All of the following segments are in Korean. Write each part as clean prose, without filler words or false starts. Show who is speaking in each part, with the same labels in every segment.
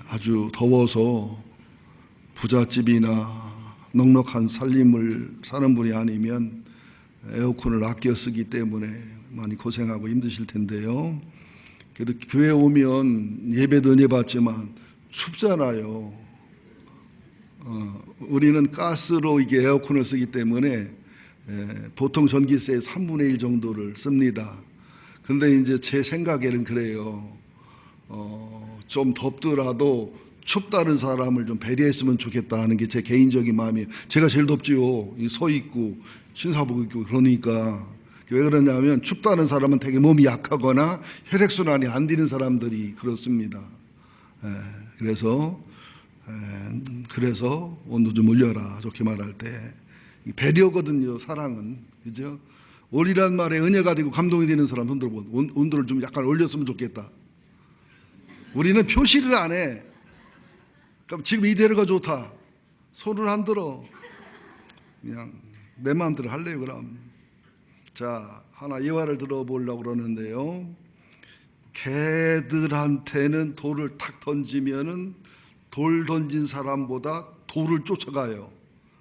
Speaker 1: 아주 더워서 부잣집이나 넉넉한 살림을 사는 분이 아니면 에어컨을 아껴 쓰기 때문에 많이 고생하고 힘드실 텐데요. 그래도 교회 오면 예배도 은혜 받지만 춥잖아요. 우리는 가스로 이게 에어컨을 쓰기 때문에 보통 전기세의 3분의 1 정도를 씁니다. 근데 이제 제 생각에는 그래요. 좀 덥더라도 춥다는 사람을 좀 배려했으면 좋겠다 하는 게 제 개인적인 마음이에요. 제가 제일 덥지요. 서 있고 신사복 입고 그러니까. 왜 그러냐면 춥다는 사람은 되게 몸이 약하거나 혈액순환이 안 되는 사람들이 그렇습니다. 그래서 온도 좀 올려라, 좋게 말할 때. 배려거든요, 사랑은. 그죠? 올이란 말에 은혜가 되고 감동이 되는 사람 손 들어보. 온도를 좀 약간 올렸으면 좋겠다. 우리는 표시를 안 해. 그럼 지금 이대로가 좋다. 손을 안 들어. 그냥 내 마음대로 할래요, 그럼. 자, 하나 예화를 들어보려고 그러는데요. 개들한테는 돌을 탁 던지면은 돌 던진 사람보다 돌을 쫓아가요.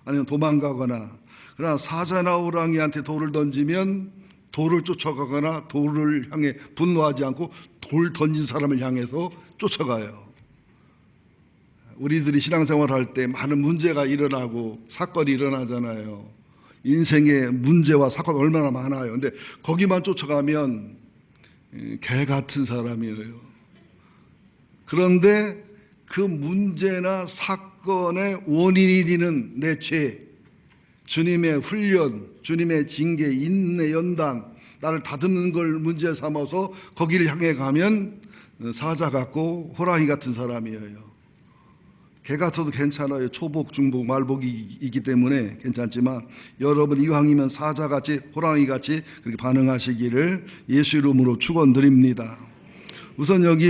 Speaker 1: 아니면 도망가거나. 그러나 사자나 호랑이한테 돌을 던지면 돌을 쫓아가거나 돌을 향해 분노하지 않고 돌 던진 사람을 향해서 쫓아가요. 우리들이 신앙생활 할 때 많은 문제가 일어나고 사건이 일어나잖아요. 인생의 문제와 사건 얼마나 많아요. 근데 거기만 쫓아가면 개 같은 사람이에요. 그런데 그 문제나 사건의 원인이 되는 내 죄, 주님의 훈련, 주님의 징계, 인내, 연단, 나를 다듬는 걸 문제 삼아서 거기를 향해 가면 사자 같고 호랑이 같은 사람이에요. 개 같아도 괜찮아요. 초복, 중복, 말복이기 때문에 괜찮지만 여러분 이왕이면 사자같이 호랑이같이 그렇게 반응하시기를 예수 이름으로 축원드립니다. 우선 여기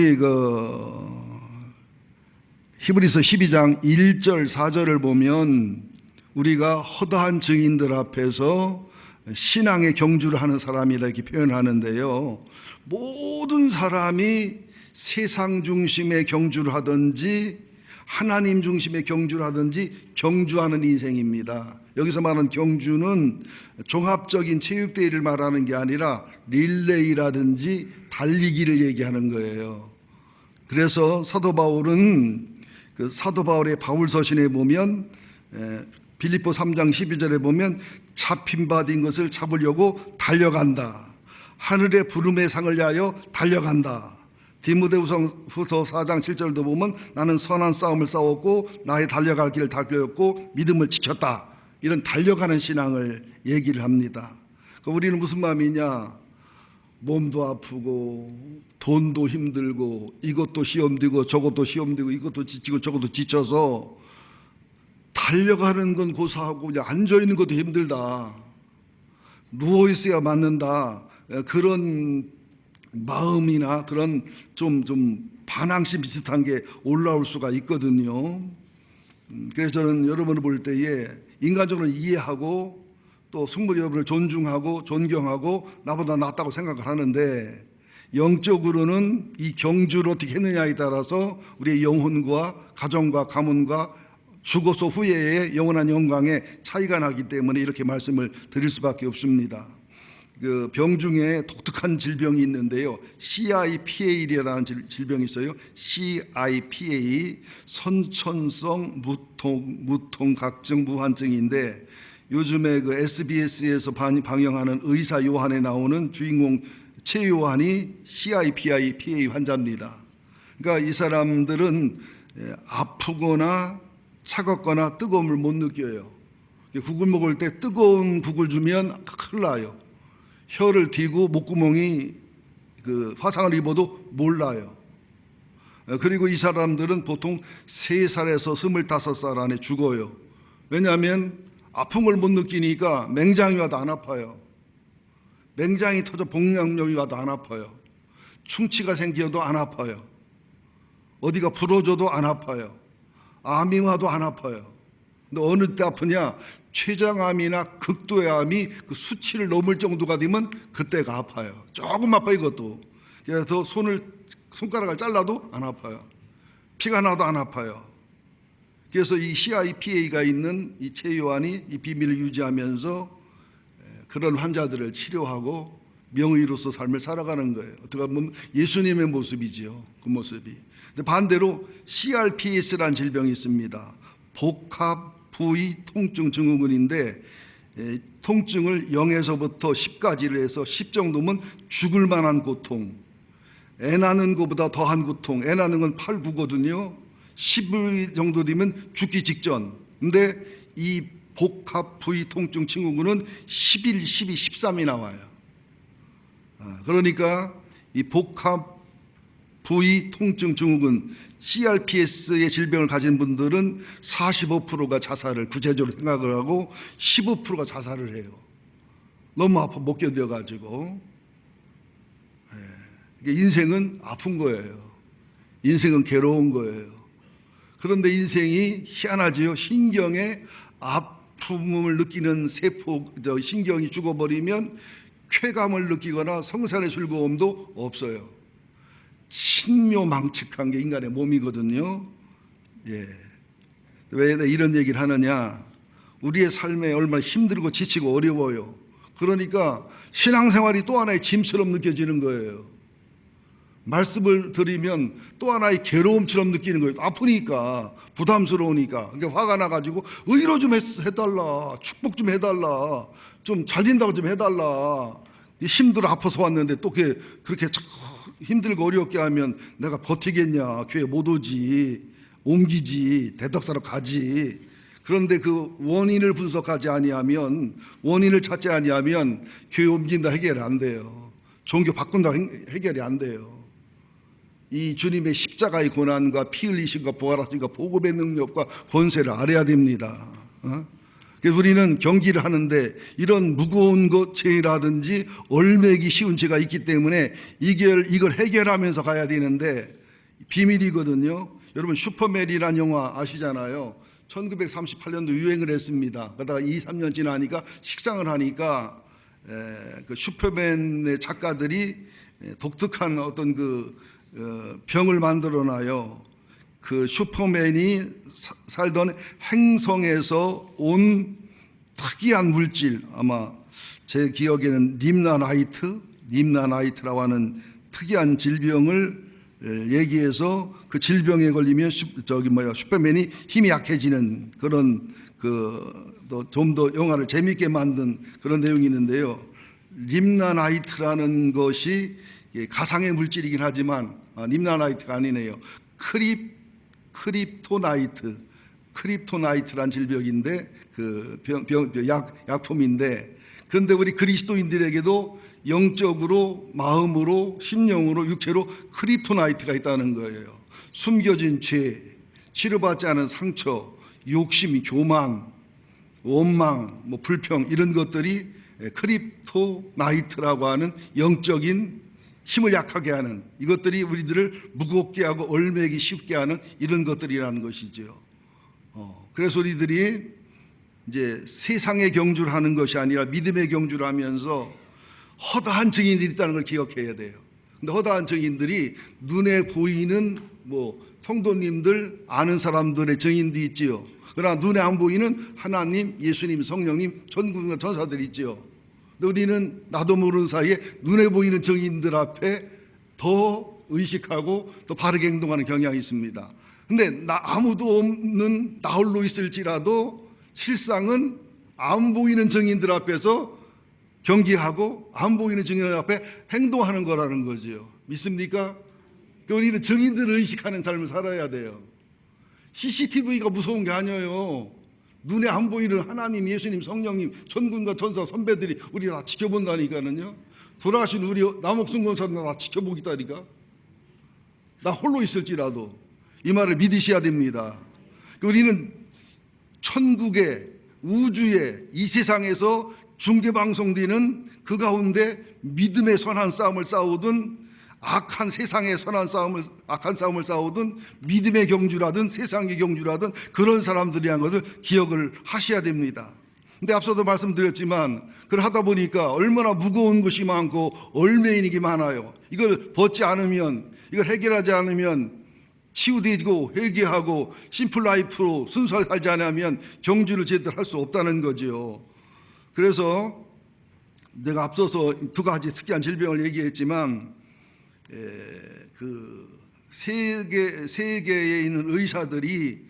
Speaker 1: 히브리서 12장 1절 4절을 보면 우리가 허다한 증인들 앞에서 신앙의 경주를 하는 사람이라 이렇게 표현하는데요. 모든 사람이 세상 중심의 경주를 하든지 하나님 중심의 경주를 하든지 경주하는 인생입니다. 여기서 말하는 경주는 종합적인 체육대회를 말하는 게 아니라 릴레이라든지 달리기를 얘기하는 거예요. 그래서 사도 바울은 사도 바울의 바울서신에 보면 빌립보 3장 12절에 보면 잡힌 바 된 것을 잡으려고 달려간다. 하늘의 부름의 상을 위하여 달려간다. 디모데후서 4장 7절도 보면 나는 선한 싸움을 싸웠고 나의 달려갈 길을 달렸고 믿음을 지켰다. 이런 달려가는 신앙을 얘기를 합니다. 우리는 무슨 마음이냐? 몸도 아프고 돈도 힘들고 이것도 시험되고 저것도 시험되고 이것도 지치고 저것도 지쳐서 달려가는 건 고사하고 그냥 앉아있는 것도 힘들다. 누워있어야 맞는다. 그런 마음이나 그런 좀 반항심 비슷한 게 올라올 수가 있거든요. 그래서 저는 여러분을 볼 때에 인간적으로 이해하고 또 성도 여러분을 존중하고 존경하고 나보다 낫다고 생각을 하는데 영적으로는 이 경주를 어떻게 했느냐에 따라서 우리의 영혼과 가정과 가문과 죽어서 후회의 영원한 영광에 차이가 나기 때문에 이렇게 말씀을 드릴 수밖에 없습니다. 그 병 중에 독특한 질병이 있는데요. CIPA라는 질병이 있어요. CIPA, 선천성 무통각증 무환증인데 요즘에 그 SBS에서 방영하는 의사 요한에 나오는 주인공 최 요한이 CIPA 환자입니다. 그러니까 이 사람들은 아프거나 차갑거나 뜨거움을 못 느껴요. 국을 먹을 때 뜨거운 국을 주면 큰일 나요. 혀를 튀고 목구멍이 화상을 입어도 몰라요. 그리고 이 사람들은 보통 3살에서 25살 안에 죽어요. 왜냐하면 아픈 걸 못 느끼니까 맹장이 와도 안 아파요. 맹장이 터져 복량력이 와도 안 아파요. 충치가 생겨도 안 아파요. 어디가 부러져도 안 아파요. 암이 와도 안 아파요. 근데 어느 때 아프냐? 췌장암이나 극도의 암이 그 수치를 넘을 정도가 되면 그때가 아파요. 조금 아파요, 이것도. 그래서 손가락을 잘라도 안 아파요. 피가 나도 안 아파요. 그래서 이 CIPA가 있는 이 최요한이 이 비밀을 유지하면서 그런 환자들을 치료하고 명의로서 삶을 살아가는 거예요. 어떻게 보면 예수님의 모습이지요. 그 모습이. 근데 반대로 CRPS라는 질병이 있습니다. 복합 부위 통증 증후군인데 통증을 0에서부터 10까지를 해서 10 정도면 죽을 만한 고통, 애 낳는 것보다 더한 고통, 애 낳는 건 8, 9거든요. 10 정도 되면 죽기 직전. 근데 이 복합 부위 통증 증후군은 11, 12, 13이 나와요. 그러니까 이 복합 부위 통증 증후군 CRPS의 질병을 가진 분들은 45%가 자살을 구체적으로 생각을 하고 15%가 자살을 해요. 너무 아파 못 견뎌가지고. 인생은 아픈 거예요. 인생은 괴로운 거예요. 그런데 인생이 희한하지요. 신경에 아픔을 느끼는 세포, 신경이 죽어버리면 쾌감을 느끼거나 성산의 즐거움도 없어요. 신묘망측한 게 인간의 몸이거든요. 왜 이런 얘기를 하느냐? 우리의 삶에 얼마나 힘들고 지치고 어려워요. 그러니까 신앙생활이 또 하나의 짐처럼 느껴지는 거예요. 말씀을 드리면 또 하나의 괴로움처럼 느끼는 거예요. 아프니까, 부담스러우니까. 그러니까 화가 나가지고 의로 좀 해달라, 축복 좀 해달라, 좀 잘 된다고 좀 해달라. 힘들어 아파서 왔는데 또 그렇게 힘들고 어렵게 하면 내가 버티겠냐? 교회 못 오지, 옮기지, 대덕사로 가지. 그런데 그 원인을 분석하지 아니하면, 원인을 찾지 아니하면 교회 옮긴다 해결이 안 돼요. 종교 바꾼다 해결이 안 돼요. 이 주님의 십자가의 고난과 피 흘리심과 부활하심과 복음의 능력과 권세를 알아야 됩니다. 그래서 우리는 경기를 하는데 이런 무거운 것 죄라든지 얼매기 쉬운 죄가 있기 때문에 이걸 해결하면서 가야 되는데 비밀이거든요. 여러분 슈퍼맨이라는 영화 아시잖아요. 1938년도 유행을 했습니다. 그러다가 2, 3년 지나니까 식상을 하니까 그 슈퍼맨의 작가들이 독특한 어떤 병을 만들어놔요. 그 슈퍼맨이 살던 행성에서 온 특이한 물질, 아마 제 기억에는 림나나이트라고 하는 특이한 질병을 얘기해서 그 질병에 걸리면 슈퍼맨이 힘이 약해지는 그런 좀 더 영화를 재미있게 만든 그런 내용이 있는데요. 림나나이트라는 것이 가상의 물질이긴 하지만 림나나이트가 아니네요. 크립토나이트란 질병인데 약품인데, 그런데 우리 그리스도인들에게도 영적으로, 마음으로, 심령으로, 육체로 크립토나이트가 있다는 거예요. 숨겨진 죄, 치료받지 않은 상처, 욕심, 교만, 원망, 불평, 이런 것들이 크립토나이트라고 하는 영적인 힘을 약하게 하는, 이것들이 우리들을 무겁게 하고 얼매기 쉽게 하는 이런 것들이라는 것이죠. 그래서 우리들이 이제 세상의 경주를 하는 것이 아니라 믿음의 경주를 하면서 허다한 증인들이 있다는 걸 기억해야 돼요. 근데 허다한 증인들이 눈에 보이는 성도님들, 아는 사람들의 증인도 있지요. 그러나 눈에 안 보이는 하나님, 예수님, 성령님, 천군과 천사들이 있지요. 우리는 나도 모르는 사이에 눈에 보이는 증인들 앞에 더 의식하고 더 바르게 행동하는 경향이 있습니다. 근데 아무도 없는 나 홀로 있을지라도 실상은 안 보이는 증인들 앞에서 경기하고 안 보이는 증인들 앞에 행동하는 거라는 거죠. 믿습니까? 우리는 증인들을 의식하는 삶을 살아야 돼요. CCTV가 무서운 게 아니에요. 눈에 안 보이는 하나님, 예수님, 성령님, 천군과 천사, 선배들이 우리 다 지켜본다니까는요. 돌아가신 우리 남옥순 권사님 다 지켜보겠다니까. 나 홀로 있을지라도 이 말을 믿으셔야 됩니다. 우리는 천국에, 우주에, 이 세상에서 중계방송되는 그 가운데 믿음의 선한 싸움을 싸우든 악한 세상의 악한 싸움을 싸우든 믿음의 경주라든 세상의 경주라든 그런 사람들이란 것을 기억을 하셔야 됩니다. 근데 앞서도 말씀드렸지만 그걸 하다 보니까 얼마나 무거운 것이 많고 얼매이는 게 많아요. 이걸 벗지 않으면, 이걸 해결하지 않으면 치유되고 회개하고 심플 라이프로 순수하게 살지 않으면 경주를 제대로 할 수 없다는 거죠. 그래서 내가 앞서서 두 가지 특이한 질병을 얘기했지만 그 세계에 있는 의사들이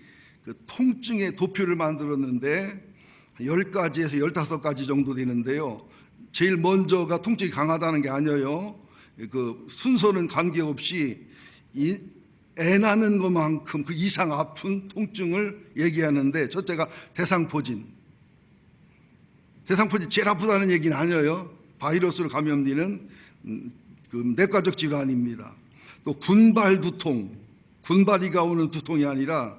Speaker 1: 그 통증의 도표를 만들었는데 10가지에서 15가지 정도 되는데요. 제일 먼저가 통증이 강하다는 게 아니에요. 그 순서는 관계없이 애 낳는 것만큼 그 이상 아픈 통증을 얘기하는데, 첫째가 대상포진. 대상포진 제일 아프다는 얘기는 아니에요. 바이러스로 감염되는 그 내과적 질환입니다. 또 군발 두통, 군발이가 오는 두통이 아니라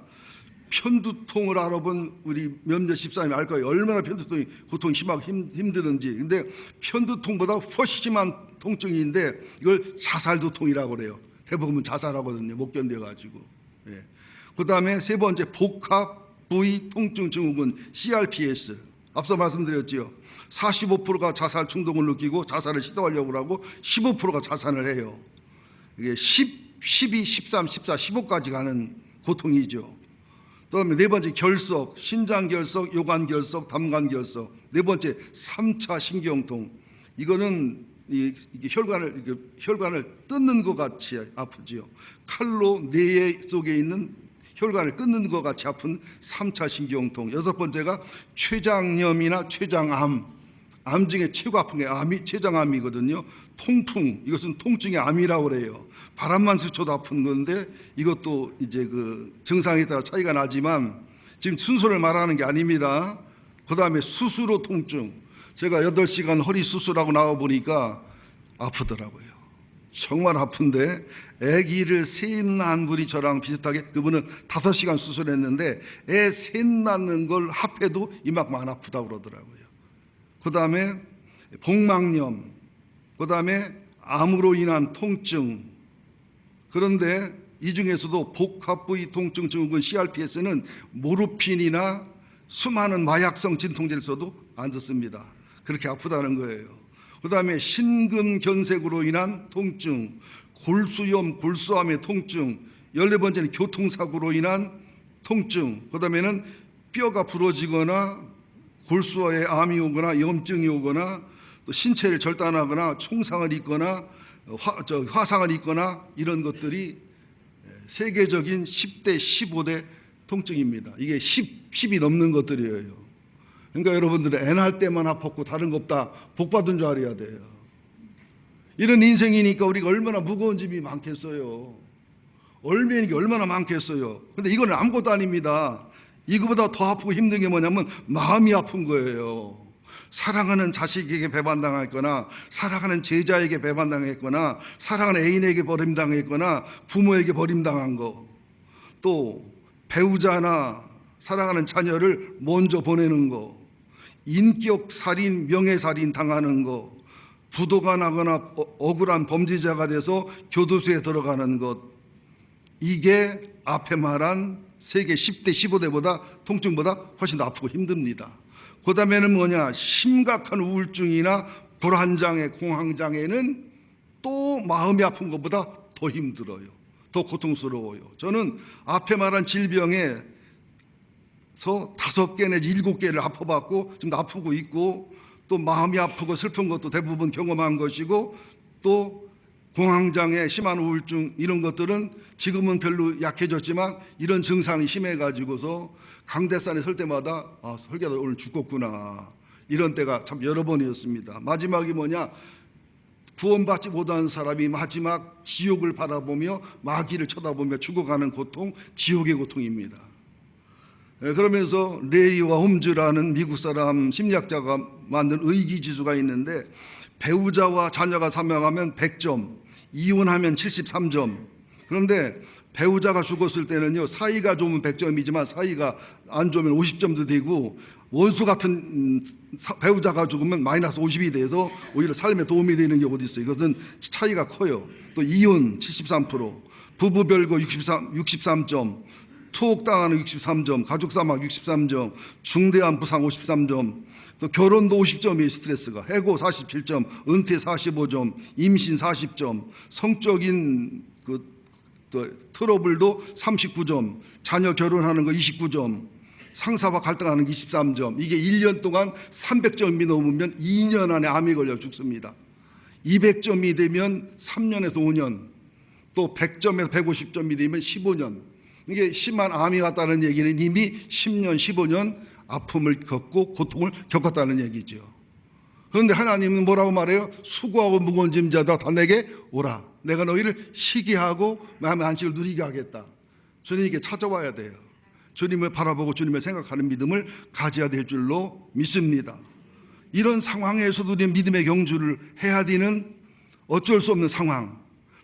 Speaker 1: 편두통을 알아본 우리 몇몇 집사님이 알 거예요. 얼마나 편두통이 고통이 심하고 힘드는지. 근데 편두통보다 훨씬 심한 통증인데 이걸 자살두통이라고 그래요. 대부분 자살하거든요. 못 견뎌가지고. 예. 그 다음에 세 번째 복합 부위 통증 증후군 CRPS. 앞서 말씀드렸지요. 45%가 자살 충동을 느끼고 자살을 시도하려고 하고 15%가 자살을 해요. 이게 10, 12, 13, 14, 15까지 가는 고통이죠. 그다음에 네 번째 결석, 신장 결석, 요관 결석, 담관 결석. 네 번째 3차 신경통. 이거는 이게 혈관을 뜯는 것 같이 아프지요. 칼로 뇌 속에 있는 혈관을 끊는 것 같이 아픈 3차 신경통. 여섯 번째가 췌장염이나 췌장암. 암 중에 최고 아픈 게 췌장암이거든요. 통풍, 이것은 통증의 암이라고 그래요. 바람만 스쳐도 아픈 건데 이것도 이제 그 증상에 따라 차이가 나지만 지금 순서를 말하는 게 아닙니다. 그 다음에 수술후 통증. 제가 8시간 허리 수술하고 나와 보니까 아프더라고요. 정말 아픈데, 아기를 셋 낳은 분이 저랑 비슷하게, 그분은 5시간 수술했는데 애 셋 낳는 걸 합해도 이만큼 아프다고 그러더라고요. 그 다음에 복막염, 그 다음에 암으로 인한 통증. 그런데 이 중에서도 복합부위 통증 증후군 CRPS는 모르핀이나 수많은 마약성 진통제를 써도 안 듣습니다. 그렇게 아프다는 거예요. 그 다음에 심근경색으로 인한 통증, 골수염, 골수암의 통증, 14번째는 교통사고로 인한 통증, 그 다음에는 뼈가 부러지거나 골수에 암이 오거나 염증이 오거나 또 신체를 절단하거나 총상을 입거나 화상을 입거나 이런 것들이 세계적인 10대, 15대 통증입니다. 이게 10이 넘는 것들이에요. 그러니까 여러분들은 애 낳을 때만 아팠고 다른 거 없다, 복 받은 줄 알아야 돼요. 이런 인생이니까 우리가 얼마나 무거운 짐이 많겠어요. 얼마나 게 얼마나 많겠어요. 근데 이거는 아무것도 아닙니다. 이거보다 더 아프고 힘든 게 뭐냐면 마음이 아픈 거예요. 사랑하는 자식에게 배반당했거나 사랑하는 제자에게 배반당했거나 사랑하는 애인에게 버림당했거나 부모에게 버림당한 거, 또 배우자나 사랑하는 자녀를 먼저 보내는 거, 인격살인, 명예살인 당하는 거, 부도가 나거나 억울한 범죄자가 돼서 교도소에 들어가는 것, 이게 앞에 말한 세계 10대, 15대보다 통증보다 훨씬 더 아프고 힘듭니다. 그 다음에는 뭐냐, 심각한 우울증이나 불안장애, 공황장애는 또 마음이 아픈 것보다 더 힘들어요. 더 고통스러워요. 저는 앞에 말한 질병에서 5개 내지 7개를 아파봤고 지금 아프고 있고, 또 마음이 아프고 슬픈 것도 대부분 경험한 것이고, 또 공황장애, 심한 우울증 이런 것들은 지금은 별로 약해졌지만 이런 증상이 심해가지고서 강대산에 설 때마다 설교가 오늘 죽겠구나, 이런 때가 참 여러 번이었습니다. 마지막이 뭐냐, 구원받지 못한 사람이 마지막 지옥을 바라보며 마귀를 쳐다보며 죽어가는 고통, 지옥의 고통입니다. 그러면서 레이와 홈즈라는 미국 사람 심리학자가 만든 의기지수가 있는데, 배우자와 자녀가 사망하면 100점, 이혼하면 73점. 그런데 배우자가 죽었을 때는요, 사이가 좋으면 100점이지만 사이가 안 좋으면 50점도 되고, 원수 같은 배우자가 죽으면 마이너스 50이 돼서 오히려 삶에 도움이 되는 경우도 있어요. 이것은 차이가 커요. 또 이혼 73%, 부부 별거 63점, 투옥당하는 63점, 가족 사망 63점, 중대한 부상 53점, 또 결혼도 50점이에요. 스트레스가. 해고 47점, 은퇴 45점, 임신 40점, 성적인 또 트러블도 39점, 자녀 결혼하는 거 29점, 상사와 갈등하는 게 23점. 이게 1년 동안 300점이 넘으면 2년 안에 암이 걸려 죽습니다. 200점이 되면 3년에서 5년, 또 100점에서 150점이 되면 15년. 이게 심한 암이 왔다는 얘기는 이미 10년, 15년 아픔을 겪고 고통을 겪었다는 얘기죠. 그런데 하나님은 뭐라고 말해요? 수고하고 무거운 짐 자들아 다 내게 오라. 내가 너희를 쉬게 하고 마음의 안식을 누리게 하겠다. 주님께 찾아와야 돼요. 주님을 바라보고 주님을 생각하는 믿음을 가져야 될 줄로 믿습니다. 이런 상황에서도 우리 믿음의 경주를 해야 되는 어쩔 수 없는 상황.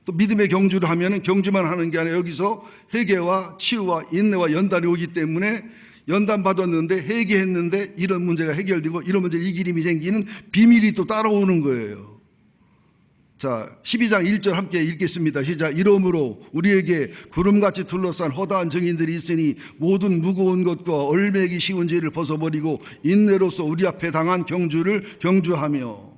Speaker 1: 또 믿음의 경주를 하면은 경주만 하는 게 아니라 여기서 회개와 치유와 인내와 연단이 오기 때문에 연단 받았는데 회개했는데 이런 문제가 해결되고 이런 문제 이기림이 생기는 비밀이 또 따라오는 거예요. 자, 12장 1절 함께 읽겠습니다. 시작. 이러므로 우리에게 구름같이 둘러싼 허다한 증인들이 있으니 모든 무거운 것과 얼매기 쉬운 죄를 벗어버리고 인내로서 우리 앞에 당한 경주를 경주하며.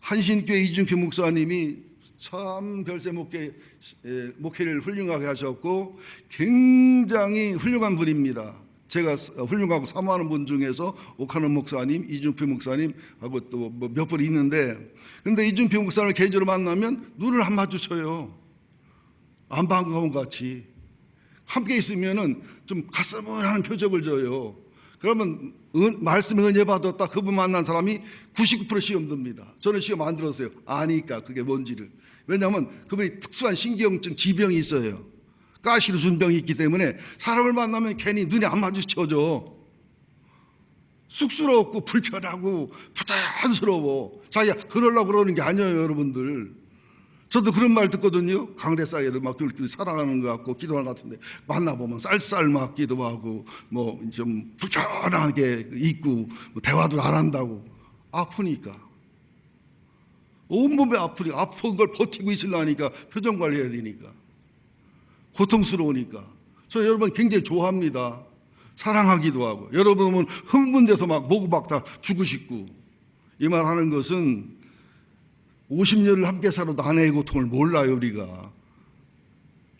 Speaker 1: 한신교회 이준표 목사님이 참 별세 목회를 훌륭하게 하셨고 굉장히 훌륭한 분입니다. 제가 훌륭하고 사모하는 분 중에서 옥하는 목사님, 이준표 목사님하고 또 몇 분 있는데, 근데 이준표 목사님을 개인적으로 만나면 눈을 안 마주쳐요. 안 반가운 같이. 함께 있으면은 좀 가슴을하는 표정을 줘요. 그러면 말씀의 은혜 받았다 그분 만난 사람이 99% 시험 듭니다. 저는 시험 안 들었어요. 아니까 그게 뭔지를. 왜냐하면 그분이 특수한 신경증 지병이 있어요. 가시로 준 병이 있기 때문에 사람을 만나면 괜히 눈이 안 마주쳐져. 쑥스럽고 불편하고 부담스러워. 자기가 그러려고 그러는 게 아니에요, 여러분들. 저도 그런 말 듣거든요. 강대 사이에도 막 둘끼리 사랑하는 것 같고 기도하는 것 같은데 만나보면 쌀쌀 막 기도하고 뭐 좀 불편하게 있고 뭐 대화도 안 한다고. 아프니까. 온몸에 아프니까. 아픈 걸 버티고 있으려니까 표정 관리해야 되니까. 고통스러우니까. 저 여러분 굉장히 좋아합니다. 사랑하기도 하고. 여러분은 흥분돼서 막 모고 박다 죽으시고. 이 말 하는 것은 50년을 함께 살아도 아내의 고통을 몰라요, 우리가.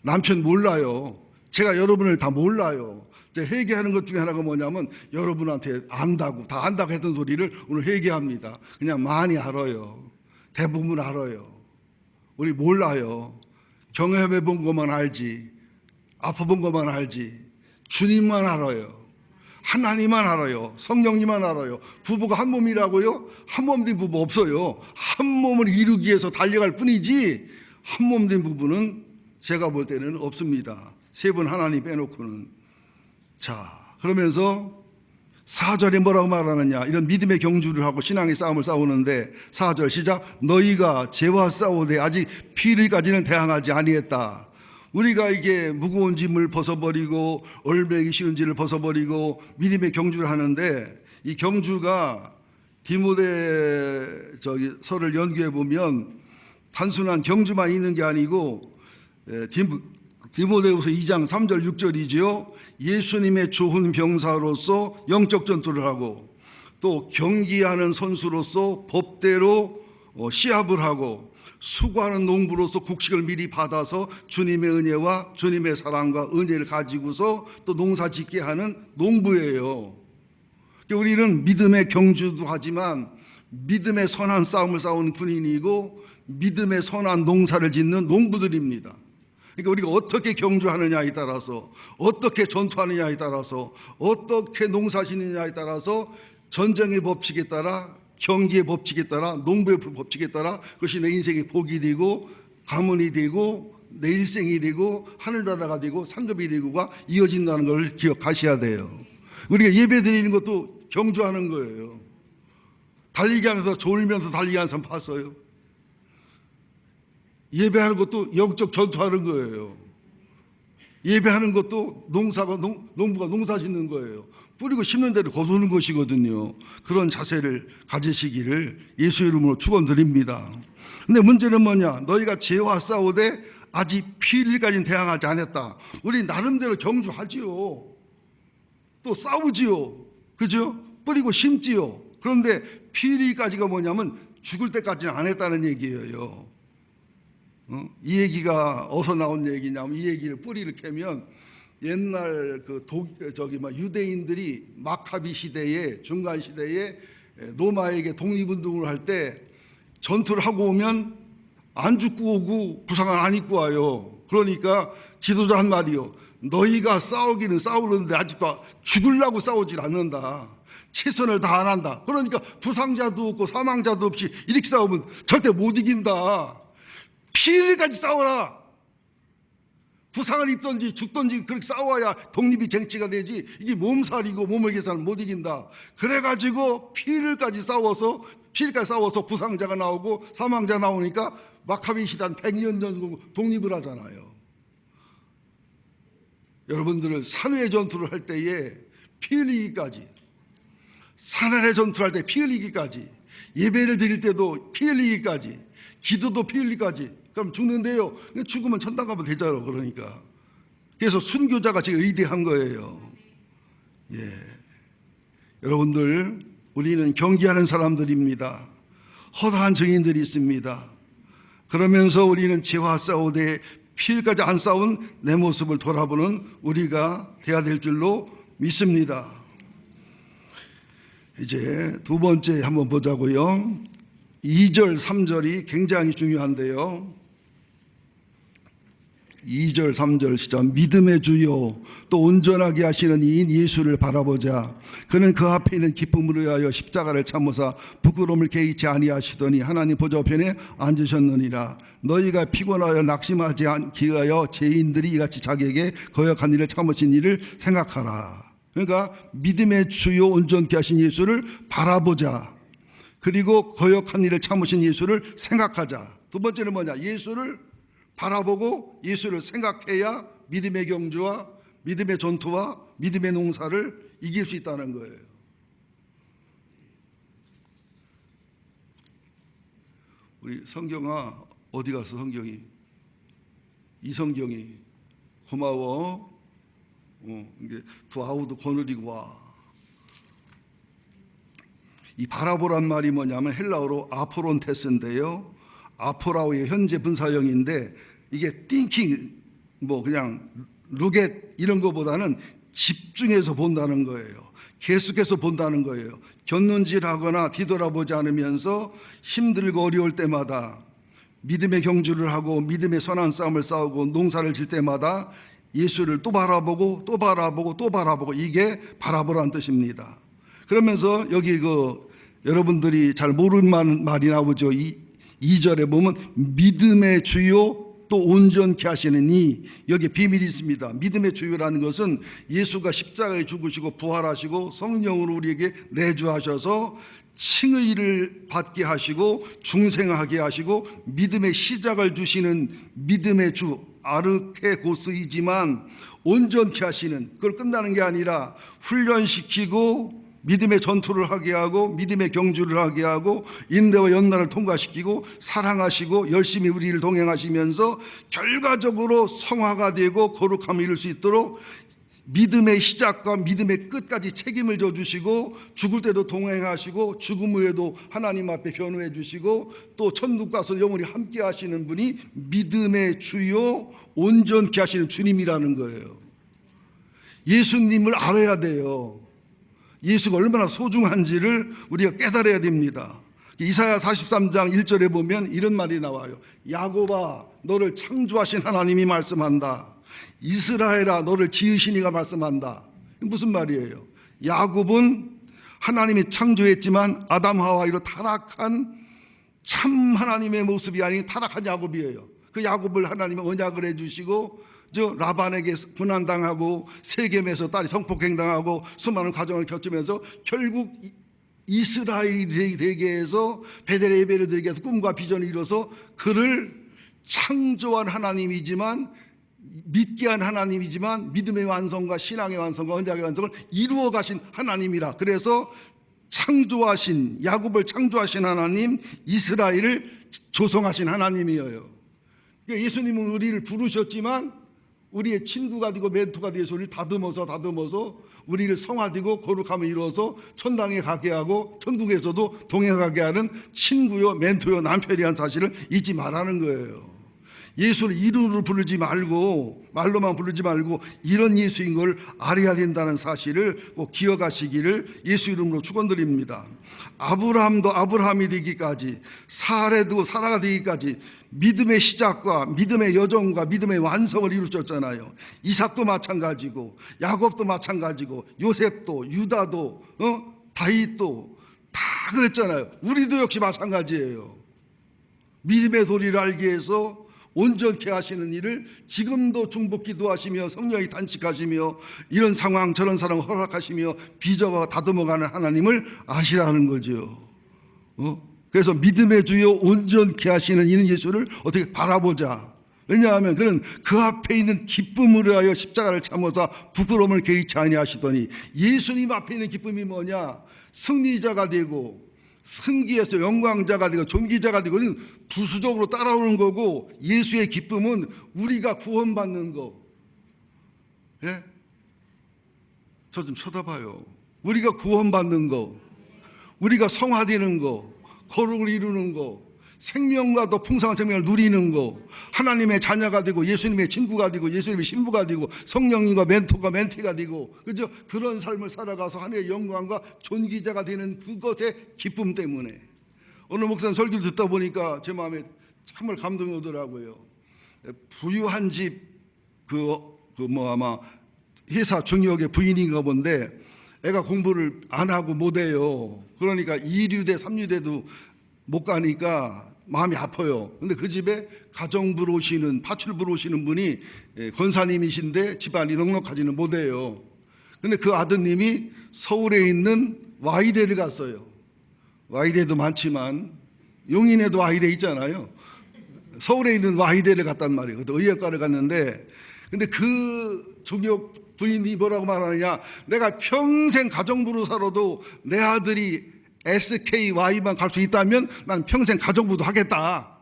Speaker 1: 남편 몰라요. 제가 여러분을 다 몰라요. 제가 회개하는 것 중에 하나가 뭐냐면 여러분한테 안다고, 다 안다고 했던 소리를 오늘 회개합니다. 그냥 많이 알아요. 대부분 알아요. 우리 몰라요. 경험해 본 것만 알지, 아파본 것만 알지, 주님만 알아요. 하나님만 알아요. 성령님만 알아요. 부부가 한 몸이라고요? 한 몸 된 부부 없어요. 한 몸을 이루기 위해서 달려갈 뿐이지 한 몸 된 부부는 제가 볼 때는 없습니다. 세 분 하나님 빼놓고는. 자, 그러면서 4절에 뭐라고 말하느냐. 이런 믿음의 경주를 하고 신앙의 싸움을 싸우는데 4절 시작. 너희가 죄와 싸우되 아직 피를까지는 대항하지 아니했다. 우리가 이게 무거운 짐을 벗어버리고 얼매기 쉬운 짐을 벗어버리고 믿음의 경주를 하는데 이 경주가 디모데 서를 연구해 보면 단순한 경주만 있는 게 아니고 디모데후서 2장 3절 6절이지요. 예수님의 좋은 병사로서 영적 전투를 하고 또 경기하는 선수로서 법대로 시합을 하고 수고하는 농부로서 곡식을 미리 받아서 주님의 은혜와 주님의 사랑과 은혜를 가지고서 또 농사 짓게 하는 농부예요. 우리는 믿음의 경주도 하지만 믿음의 선한 싸움을 싸우는 군인이고 믿음의 선한 농사를 짓는 농부들입니다. 그러니까 우리가 어떻게 경주하느냐에 따라서, 어떻게 전투하느냐에 따라서, 어떻게 농사 짓느냐에 따라서 전쟁의 법칙에 따라, 경기의 법칙에 따라, 농부의 법칙에 따라 그것이 내 인생의 복이 되고 가문이 되고 내 일생이 되고 하늘나라가 되고 상급이 되고가 이어진다는 걸 기억하셔야 돼요. 우리가 예배 드리는 것도 경주하는 거예요. 달리기 하면서 졸면서 달리기 하는 사람 봤어요? 예배하는 것도 영적 전투하는 거예요. 예배하는 것도 농부가 농사 짓는 거예요. 뿌리고 심는 대로 거두는 것이거든요. 그런 자세를 가지시기를 예수 이름으로 축원드립니다. 근데 문제는 뭐냐? 너희가 죄와 싸우되 아직 피일까지는 대항하지 않았다. 우리 나름대로 경주하지요. 또 싸우지요. 그죠? 뿌리고 심지요. 그런데 피일까지가 뭐냐면 죽을 때까지는 안 했다는 얘기예요. 이 얘기가 어디서 나온 얘기냐면, 이 얘기를 뿌리를 캐면 옛날 유대인들이 마카비 시대에, 중간 시대에 로마에게 독립운동을 할 때 전투를 하고 오면 안 죽고 오고 부상을 안 입고 와요. 그러니까 지도자 한 말이요, 너희가 싸우기는 싸우는데 아직도 죽으려고 싸우질 않는다. 최선을 다 안 한다. 그러니까 부상자도 없고 사망자도 없이 이렇게 싸우면 절대 못 이긴다. 피해까지 싸워라. 부상을 입든지 죽든지 그렇게 싸워야 독립이 쟁취가 되지, 이게 몸살이고 몸을 계산은 못 이긴다. 그래가지고 피해까지 싸워서 부상자가 나오고 사망자 나오니까 마카비 시대 한 100년 전 독립을 하잖아요. 여러분들은 산외 전투를 할 때에 피 흘리기까지, 산안의 전투를 할 때 피 흘리기까지, 예배를 드릴 때도 피 흘리기까지, 기도도 피 흘리기까지. 그럼 죽는데요, 죽으면 천당 가면 되잖아요. 그러니까 그래서 순교자가 지금 의대한 거예요. 예, 여러분들, 우리는 경기하는 사람들입니다. 허다한 증인들이 있습니다. 그러면서 우리는 죄와 싸우되 피일까지 안 싸운 내 모습을 돌아보는 우리가 돼야 될 줄로 믿습니다. 이제 두 번째 한번 보자고요. 2절 3절이 굉장히 중요한데요. 2절 3절 시작. 믿음의 주요 또 온전하게 하시는 이인 예수를 바라보자. 그는 그 앞에 있는 기쁨을 위하여 십자가를 참으사 부끄러움을 개의치 아니하시더니 하나님 보좌우편에 앉으셨느니라. 너희가 피곤하여 낙심하지 않기 위하여 죄인들이 이같이 자기에게 거역한 일을 참으신 일을 생각하라. 그러니까 믿음의 주요 온전케 하신 예수를 바라보자. 그리고 거역한 일을 참으신 예수를 생각하자. 두 번째는 뭐냐? 예수를 바라보고 예수를 생각해야 믿음의 경주와 믿음의 전투와 믿음의 농사를 이길 수 있다는 거예요. 우리 성경아, 어디 갔어 성경이? 이 성경이 고마워. 이게 두아우도 거느리고 와. 이 바라보란 말이 뭐냐면 헬라어로 아포론테스인데요. 아포라오의 현재 분사형인데, 이게 thinking, 그냥 루겟 이런 거보다는 집중해서 본다는 거예요. 계속해서 본다는 거예요. 곁눈질하거나 뒤돌아보지 않으면서 힘들고 어려울 때마다 믿음의 경주를 하고 믿음의 선한 싸움을 싸우고 농사를 질 때마다 예수를 또 바라보고 또 바라보고 또 바라보고, 이게 바라보라는 뜻입니다. 그러면서 여기 여러분들이 잘 모르는 말이 나오죠. 2절에 보면 믿음의 주요 또 온전케 하시는 이, 여기 비밀이 있습니다. 믿음의 주요라는 것은 예수가 십자가에 죽으시고 부활하시고 성령으로 우리에게 내주하셔서 칭의를 받게 하시고 중생하게 하시고 믿음의 시작을 주시는 믿음의 주 아르케고스이지만, 온전케 하시는, 그걸 끝나는 게 아니라 훈련시키고 믿음의 전투를 하게 하고 믿음의 경주를 하게 하고 인내와 연난을 통과시키고 사랑하시고 열심히 우리를 동행하시면서 결과적으로 성화가 되고 거룩함을 이룰 수 있도록 믿음의 시작과 믿음의 끝까지 책임을 져주시고, 죽을 때도 동행하시고 죽음 후에도 하나님 앞에 변호해 주시고 또 천국 가서 영원히 함께 하시는 분이 믿음의 주요 온전케 하시는 주님이라는 거예요. 예수님을 알아야 돼요. 예수가 얼마나 소중한지를 우리가 깨달아야 됩니다. 이사야 43장 1절에 보면 이런 말이 나와요. 야곱아, 너를 창조하신 하나님이 말씀한다. 이스라엘아, 너를 지으신 이가 말씀한다. 무슨 말이에요? 야곱은 하나님이 창조했지만 아담 하와이로 타락한 참 하나님의 모습이 아닌 타락한 야곱이에요. 그 야곱을 하나님이 언약을 해주시고 라반에게 분한당하고 세겜에서 딸이 성폭행당하고 수많은 과정을 겪으면서 결국 이스라엘이 되게 해서 베델의 예배를 드리게 해서 꿈과 비전을 이뤄서 그를 창조한 하나님이지만, 믿게 한 하나님이지만 믿음의 완성과 신앙의 완성과 언약의 완성을 이루어 가신 하나님이라. 그래서 창조하신, 야곱을 창조하신 하나님, 이스라엘을 조성하신 하나님이에요. 예수님은 우리를 부르셨지만 우리의 친구가 되고 멘토가 되어서 우리를 다듬어서 우리를 성화되고 거룩함을 이루어서 천당에 가게 하고 천국에서도 동행하게 하는 친구요 멘토요 남편이라는 사실을 잊지 말라는 거예요. 예수를 이름으로 부르지 말고, 말로만 부르지 말고 이런 예수인 걸 알아야 된다는 사실을 꼭 기억하시기를 예수 이름으로 축원드립니다. 아브라함도 아브라함이 되기까지, 사라도 사라가 되기까지 믿음의 시작과 믿음의 여정과 믿음의 완성을 이루셨잖아요. 이삭도 마찬가지고, 야곱도 마찬가지고, 요셉도, 유다도, 다윗도 다 그랬잖아요. 우리도 역시 마찬가지예요. 믿음의 도리를 알기 위해서 온전케 하시는 일을 지금도 중복 기도하시며 성령이 단식하시며 이런 상황 저런 사람을 허락하시며 빚어가 다듬어가는 하나님을 아시라는 거죠. 그래서 믿음의 주여 온전케 하시는 이는 예수를 어떻게 바라보자. 왜냐하면 그는 그 앞에 있는 기쁨으로 하여 십자가를 참으사 부끄러움을 개의치 아니하시더니, 예수님 앞에 있는 기쁨이 뭐냐? 승리자가 되고 승기에서 영광자가 되고 존귀자가 되고, 부수적으로 따라오는 거고, 예수의 기쁨은 우리가 구원받는 거. 예? 저 좀 쳐다봐요. 우리가 구원받는 거, 우리가 성화되는 거, 거룩을 이루는 거, 생명과 더 풍성한 생명을 누리는 거, 하나님의 자녀가 되고 예수님의 친구가 되고 예수님의 신부가 되고 성령님과 멘토가 멘티가 되고, 그죠? 그런 삶을 살아가서 하나님의 영광과 존귀자가 되는 그것의 기쁨 때문에. 오늘 목사님 설교를 듣다 보니까 제 마음에 정말 감동이 오더라고요. 부유한 집 아마 회사 중역의 부인인가 본데 애가 공부를 안 하고 못 해요. 그러니까 2류대 3류대도 못 가니까 마음이 아파요. 근데 그 집에 가정부로 오시는, 파출부로 오시는 분이 권사님이신데 집안이 넉넉하지는 못해요. 근데 그 아드님이 서울에 있는 와이대를 갔어요. 와이대도 많지만 용인에도 와이대 있잖아요. 서울에 있는 와이대를 갔단 말이에요. 의예과를 갔는데, 근데 그 종역 부인이 뭐라고 말하느냐, 내가 평생 가정부로 살아도 내 아들이 SKY만 갈 수 있다면 난 평생 가정부도 하겠다.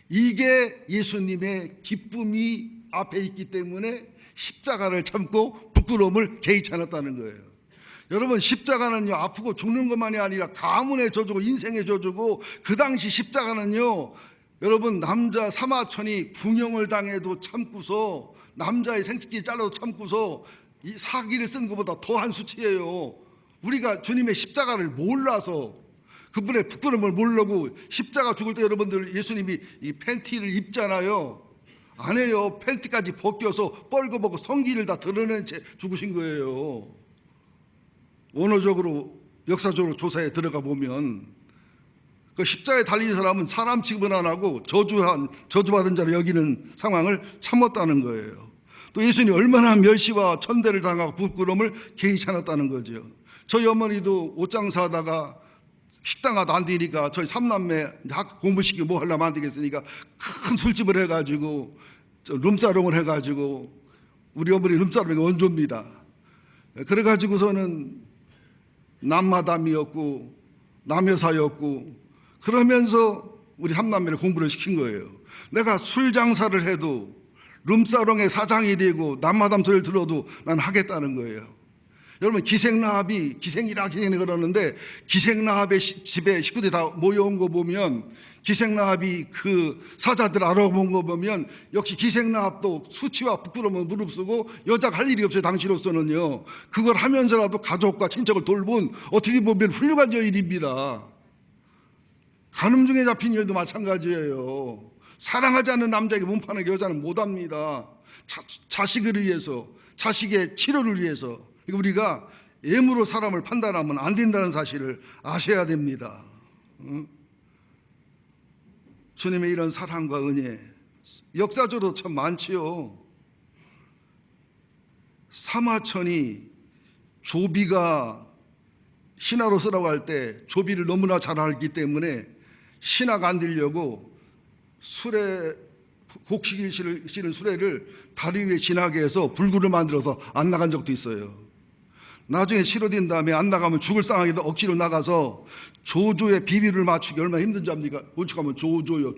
Speaker 1: 이게 예수님의 기쁨이 앞에 있기 때문에 십자가를 참고 부끄러움을 개의치 않았다는 거예요. 여러분, 십자가는요, 아프고 죽는 것만이 아니라 가문의 저주고 인생의 저주고, 그 당시 십자가는요, 여러분, 남자 사마천이 궁형을 당해도 참고서, 남자의 생식기 잘라도 참고서 이 사기를 쓴 것보다 더한 수치예요. 우리가 주님의 십자가를 몰라서, 그분의 부끄러움을 모르고, 십자가 죽을 때 여러분들 예수님이 이 팬티를 입잖아요. 안 해요. 팬티까지 벗겨서 뻘거벗고 성기를 다 드러낸 채 죽으신 거예요. 원어적으로 역사적으로 조사에 들어가 보면 그 십자가에 달린 사람은 사람 취급은 안 하고 저주받은 자를 여기는 상황을 참았다는 거예요. 또 예수님이 얼마나 멸시와 천대를 당하고 부끄러움을 개의치 않았다는 거죠. 저희 어머니도 옷장사하다가 식당 하다 안 되니까 저희 삼남매 공부시키고 뭐 하려면 안 되겠으니까 큰 술집을 해가지고 룸사롱을 해가지고, 우리 어머니 룸사롱이 원조입니다. 그래가지고서는 남마담이었고 남여사였고, 그러면서 우리 삼남매를 공부를 시킨 거예요. 내가 술 장사를 해도 룸사롱의 사장이 되고 남마담 소리를 들어도 난 하겠다는 거예요. 여러분, 기생라합이 기생이라 그러는데, 기생라합의 집에 식구들이 다 모여온 거 보면, 기생라합이 그 사자들 알아본 거 보면 역시 기생라합도 수치와 부끄러움을 무릅쓰고 여자가 할 일이 없어요. 당시로서는요. 그걸 하면서라도 가족과 친척을 돌본, 어떻게 보면 훌륭한 여인입니다. 간음 중에 잡힌 여인도 마찬가지예요. 사랑하지 않는 남자에게 몸파는 여자는 못합니다. 자식을 위해서, 자식의 치료를 위해서. 우리가 예물로 사람을 판단하면 안 된다는 사실을 아셔야 됩니다. 주님의 이런 사랑과 은혜, 역사적으로 참 많지요. 사마천이 조비가 신하로 쓰라고 할 때 조비를 너무나 잘 알기 때문에 신하가 안 되려고 곡식이 실은 수레를 다리 위에 지나게 해서 불구를 만들어서 안 나간 적도 있어요. 나중에 치료된 다음에 안 나가면 죽을 상황에도 억지로 나가서 조조의 비비를 맞추기 얼마나 힘든지 압니까? 오죽하면 조조요.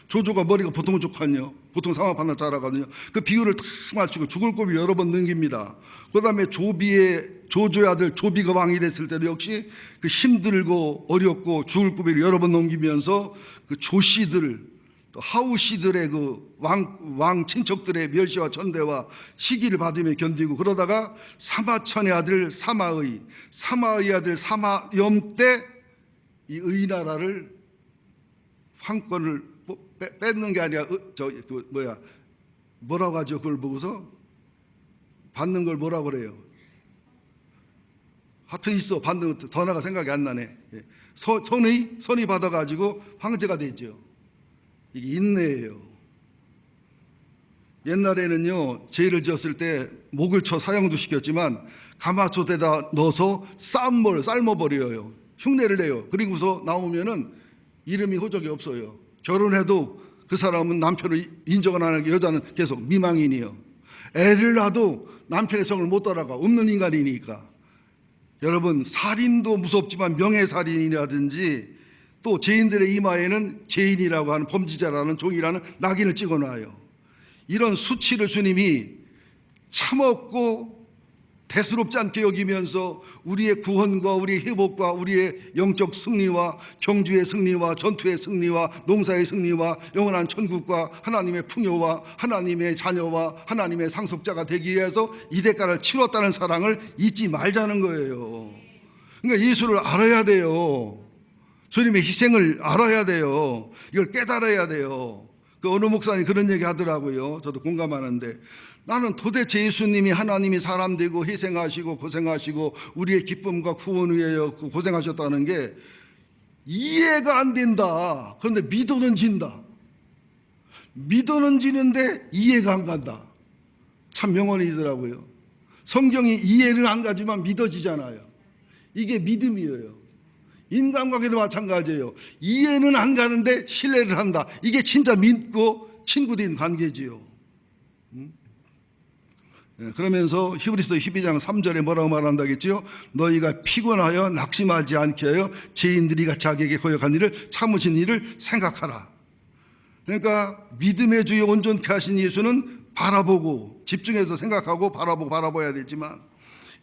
Speaker 1: 조조가 머리가 보통 좋거든요. 보통 상황 판단 잘하거든요. 그 비율을 탁 맞추고 죽을 고비 여러 번 넘깁니다. 그 다음에 조조의 아들 조비가 왕이 됐을 때도 역시 그 힘들고 어렵고 죽을 고비를 여러 번 넘기면서 그 조씨들, 또 하우시들의 그 왕 친척들의 멸시와 천대와 시기를 받으며 견디고, 그러다가 사마천의 아들 사마의 아들 사마염 때 이 의나라를 황권을 뺏는 게 아니라 뭐라고 하죠? 그걸 보고서 받는 걸 뭐라고 그래요? 하여튼 있어. 받는 거 더 나가 생각이 안 나네. 선의 받아가지고 황제가 되죠. 이게 인내예요. 옛날에는요, 죄를 지었을 때 목을 쳐 사형도 시켰지만 가마솥에다 넣어서 삶아버려요. 흉내를 내요. 그리고서 나오면은 이름이 호적이 없어요. 결혼해도 그 사람은 남편을 인정을 안 하는 게, 여자는 계속 미망인이요. 애를 낳아도 남편의 성을 못 따라가. 없는 인간이니까. 여러분, 살인도 무섭지만 명예살인이라든지 또 죄인들의 이마에는 죄인이라고 하는, 범죄자라는 종이라는 낙인을 찍어놔요. 이런 수치를 주님이 참았고 대수롭지 않게 여기면서 우리의 구원과 우리의 회복과 우리의 영적 승리와 경주의 승리와 전투의 승리와 농사의 승리와 영원한 천국과 하나님의 풍요와 하나님의 자녀와 하나님의 상속자가 되기 위해서 이 대가를 치렀다는 사랑을 잊지 말자는 거예요. 그러니까 예수를 알아야 돼요. 주님의 희생을 알아야 돼요. 이걸 깨달아야 돼요. 그 어느 목사님 그런 얘기 하더라고요. 저도 공감하는데, 나는 도대체 예수님이 하나님이 사람 되고 희생하시고 고생하시고 우리의 기쁨과 구원 위하여 고생하셨다는 게 이해가 안 된다. 그런데 믿어는 진다. 믿어는 지는데 이해가 안 간다. 참 명언이더라고요. 성경이 이해는 안 가지만 믿어지잖아요. 이게 믿음이에요. 인간관계도 마찬가지예요. 이해는 안 가는데 신뢰를 한다. 이게 진짜 믿고 친구된 관계지요. 그러면서 히브리서 12장 3절에 뭐라고 말한다겠지요? 너희가 피곤하여 낙심하지 않게 하여 죄인들이 자기에게 거역한 일을 참으신 일을 생각하라. 그러니까 믿음의 주에 온전케 하신 예수는 바라보고 집중해서 생각하고 바라봐야 되지만,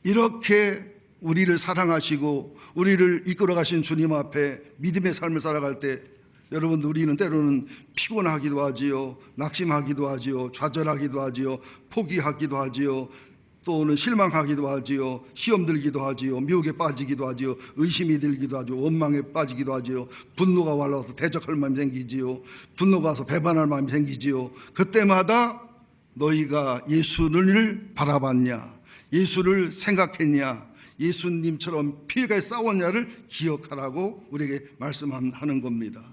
Speaker 1: 이렇게 우리를 사랑하시고 우리를 이끌어 가신 주님 앞에 믿음의 삶을 살아갈 때, 여러분, 우리는 때로는 피곤하기도 하지요, 낙심하기도 하지요, 좌절하기도 하지요, 포기하기도 하지요, 또는 실망하기도 하지요, 시험 들기도 하지요, 미혹에 빠지기도 하지요, 의심이 들기도 하지요, 원망에 빠지기도 하지요, 분노가 올라와서 대적할 마음이 생기지요, 분노가 와서 배반할 마음이 생기지요. 그때마다 너희가 예수를 바라봤냐, 예수를 생각했냐, 예수님처럼 필가에 싸웠냐를 기억하라고 우리에게 말씀하는 겁니다.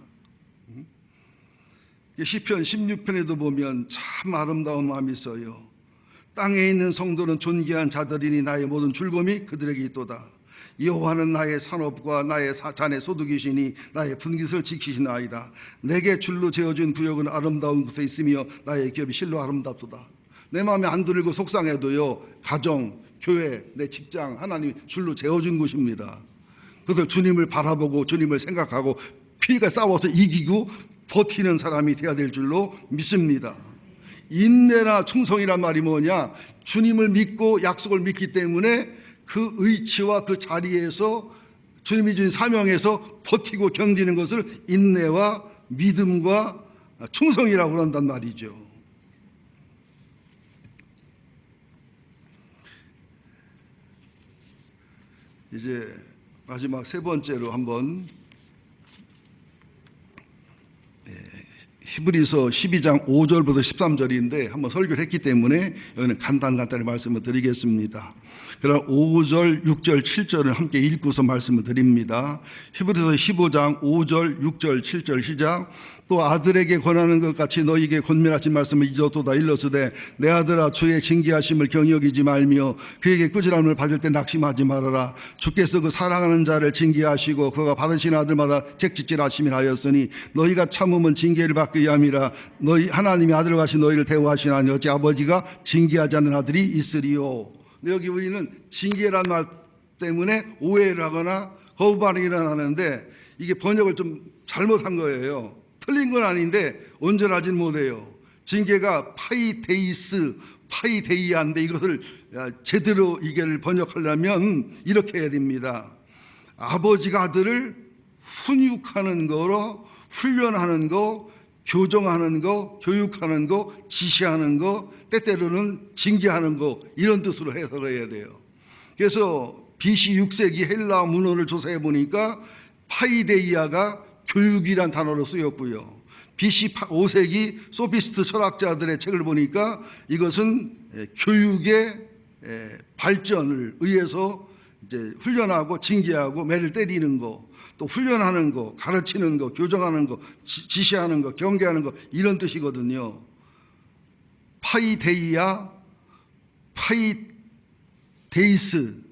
Speaker 1: 시편 16편에도 보면 참 아름다운 마음이 있어요. 땅에 있는 성도는 존귀한 자들이니 나의 모든 즐거움이 그들에게 있도다. 여호와는 나의 산업과 나의 잔의 소득이시니 나의 분깃을 지키시나이다. 내게 줄로 재어준 구역은 아름다운 곳에 있으며 나의 기업이 실로 아름답도다. 내 마음에 안 들고 속상해도요, 가정, 교회, 내 직장, 하나님이 줄로 재어준 곳입니다. 그들 주님을 바라보고 주님을 생각하고 필과 싸워서 이기고 버티는 사람이 되어야 될 줄로 믿습니다. 인내나 충성이란 말이 뭐냐? 주님을 믿고 약속을 믿기 때문에 그 의치와 그 자리에서 주님이 주신 사명에서 버티고 견디는 것을 인내와 믿음과 충성이라고 그런단 말이죠. 이제 마지막 세 번째로 한번 히브리서 12장 5절부터 13절인데 한번 설교를 했기 때문에 여기는 간단히 말씀을 드리겠습니다. 그럼 5절, 6절, 7절을 함께 읽고서 말씀을 드립니다. 히브리서 15장 5절, 6절, 7절 시작. 또 아들에게 권하는 것 같이 너희에게 권면하신 말씀을 잊어도다 일러스되 내 아들아 주의 징계하심을 경히 여기지 말며 그에게 꾸지람을 받을 때 낙심하지 말아라. 주께서 그 사랑하는 자를 징계하시고 그가 받으신 아들마다 책짓질하심이라 하였으니 너희가 참으면 징계를 받기 위함이라. 너희 하나님이 아들과 같이 너희를 대우하시나니 어찌 아버지가 징계하지 않는 아들이 있으리요. 여기 우리는 징계란 말 때문에 오해를 하거나 거부 반응이 일어나는데 이게 번역을 좀 잘못한 거예요. 틀린 건 아닌데 온전하진 못해요. 징계가 파이데이아인데 이것을 제대로 이걸 번역하려면 이렇게 해야 됩니다. 아버지가 아들을 훈육하는 거로 훈련하는 거, 교정하는 거, 교육하는 거, 지시하는 거, 때때로는 징계하는 거, 이런 뜻으로 해석을 해야 돼요. 그래서 BC 6세기 헬라 문헌을 조사해 보니까 파이데이아가 교육이란 단어로 쓰였고요. BC 5세기 소피스트 철학자들의 책을 보니까 이것은 교육의 발전을 위해서 이제 훈련하고 징계하고 매를 때리는 거, 또 훈련하는 거, 가르치는 거, 교정하는 거, 지시하는 거, 경계하는 거, 이런 뜻이거든요. 파이데이아, 파이데이스,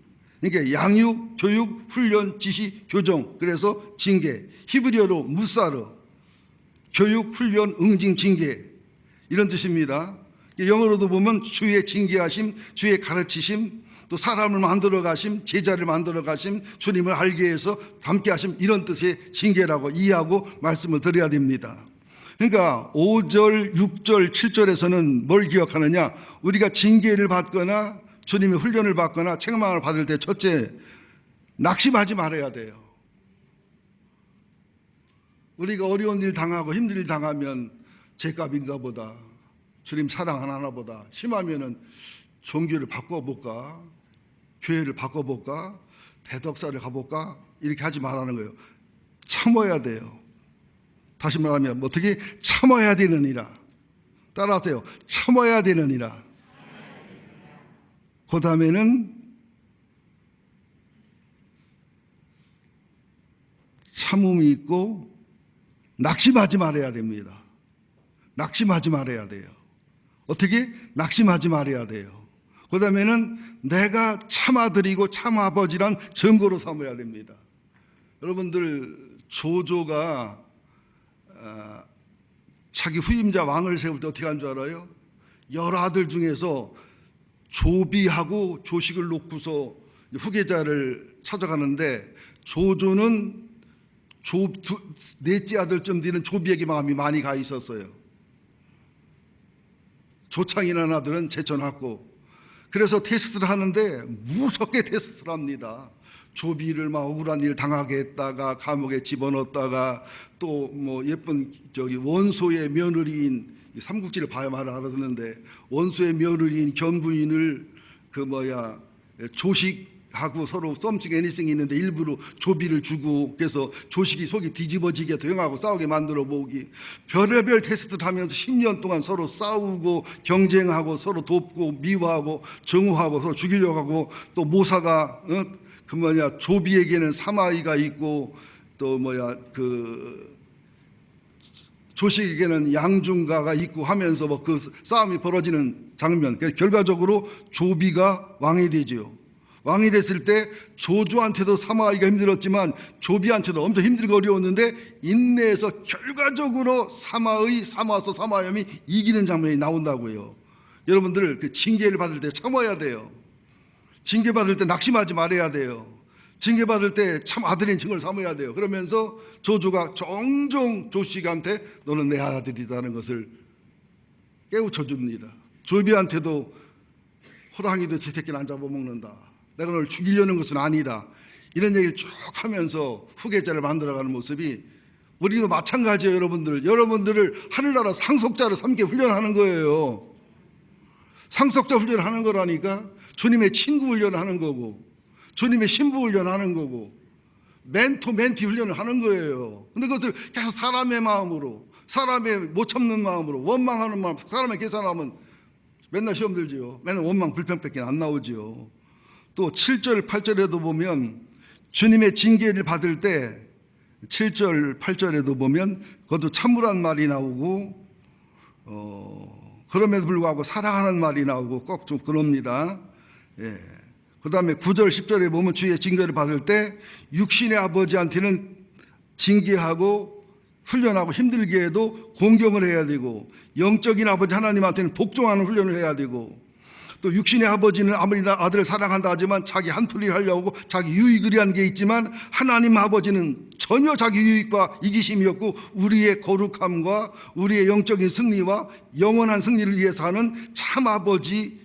Speaker 1: 그러니까 양육, 교육, 훈련, 지시, 교정, 그래서 징계. 히브리어로 무사르, 교육, 훈련, 응징, 징계, 이런 뜻입니다. 영어로도 보면 주의 징계하심, 주의 가르치심, 또 사람을 만들어 가심, 제자를 만들어 가심, 주님을 알게 해서 닮게 하심, 이런 뜻의 징계라고 이해하고 말씀을 드려야 됩니다. 그러니까 5절, 6절, 7절에서는 뭘 기억하느냐? 우리가 징계를 받거나 주님의 훈련을 받거나 책망을 받을 때 첫째, 낙심하지 말아야 돼요. 우리가 어려운 일 당하고 힘든 일 당하면 죄값인가 보다, 주님 사랑 안 하나 보다, 심하면은 종교를 바꿔볼까, 교회를 바꿔볼까, 대덕사를 가볼까, 이렇게 하지 말라는 거예요. 참아야 돼요. 다시 말하면 어떻게 참아야 되느니라. 따라하세요. 참아야 되느니라. 그 다음에는 참음이 있고 낙심하지 말아야 됩니다. 낙심하지 말아야 돼요. 어떻게? 낙심하지 말아야 돼요. 그 다음에는 내가 참아드리고 참아버지란 증거로 삼아야 됩니다. 여러분들, 조조가 자기 후임자 왕을 세울 때 어떻게 한 줄 알아요? 여러 아들 중에서 조비하고 조식을 놓고서 후계자를 찾아가는데, 조조는 넷째 아들쯤 되는 조비에게 마음이 많이 가 있었어요. 조창이라는 아들은 제쳐놨고, 그래서 테스트를 하는데 무섭게 테스트를 합니다. 조비를 막 억울한 일 당하게 했다가 감옥에 집어넣었다가, 또 뭐 예쁜 원소의 며느리인, 삼국지를 봐야만 알아듣는데, 원소의 며느리인 견부인을 조식하고 서로 썸씽 애니싱이 있는데 일부러 조비를 주고, 그래서 조식이 속이 뒤집어지게 형하고 싸우게 만들어 보기, 별의별 테스트를 하면서 10년 동안 서로 싸우고 경쟁하고 서로 돕고 미워하고 정오하고 서로 죽이려고 하고, 또 모사가 조비에게는 사마이가 있고, 또 조식에게는 양중가가 있고 하면서 그 싸움이 벌어지는 장면. 그래서 결과적으로 조비가 왕이 되죠. 왕이 됐을 때 조조한테도 사마이가 힘들었지만 조비한테도 엄청 힘들고 어려웠는데, 인내해서 결과적으로 사마염이 이기는 장면이 나온다고요. 여러분들, 그 징계를 받을 때 참아야 돼요. 징계 받을 때 낙심하지 말아야 돼요. 징계 받을 때 참 아들인 증을 삼아야 돼요. 그러면서 조조가 종종 조식한테 너는 내 아들이라는 것을 깨우쳐 줍니다. 조비한테도 호랑이도 제 새끼를 안 잡아먹는다, 내가 너를 죽이려는 것은 아니다, 이런 얘기를 쭉 하면서 후계자를 만들어가는 모습이, 우리도 마찬가지예요. 여러분들을 하늘나라 상속자로 삼게 훈련하는 거예요. 상속자 훈련하는 거라니까. 주님의 친구 훈련을 하는 거고, 주님의 신부 훈련하는 거고, 멘토 멘티 훈련을 하는 거예요. 근데 그것을 계속 사람의 마음으로, 사람의 못 참는 마음으로, 원망하는 마음, 사람의 계산하면 맨날 시험 들지요. 맨날 원망 불평밖에 안 나오지요. 또 7절 8절에도 보면 주님의 징계를 받을 때 7절 8절에도 보면 그것도 참으란 말이 나오고, 그럼에도 불구하고 사랑하는 말이 나오고 꼭 좀 그럽니다. 그 다음에 9절 10절에 보면 주의 징계를 받을 때 육신의 아버지한테는 징계하고 훈련하고 힘들게 해도 공경을 해야 되고, 영적인 아버지 하나님한테는 복종하는 훈련을 해야 되고, 또 육신의 아버지는 아무리 아들을 사랑한다 하지만 자기 한풀이를 하려고 자기 유익을 위한 게 있지만, 하나님 아버지는 전혀 자기 유익과 이기심이 없고 우리의 거룩함과 우리의 영적인 승리와 영원한 승리를 위해서 하는 참 아버지,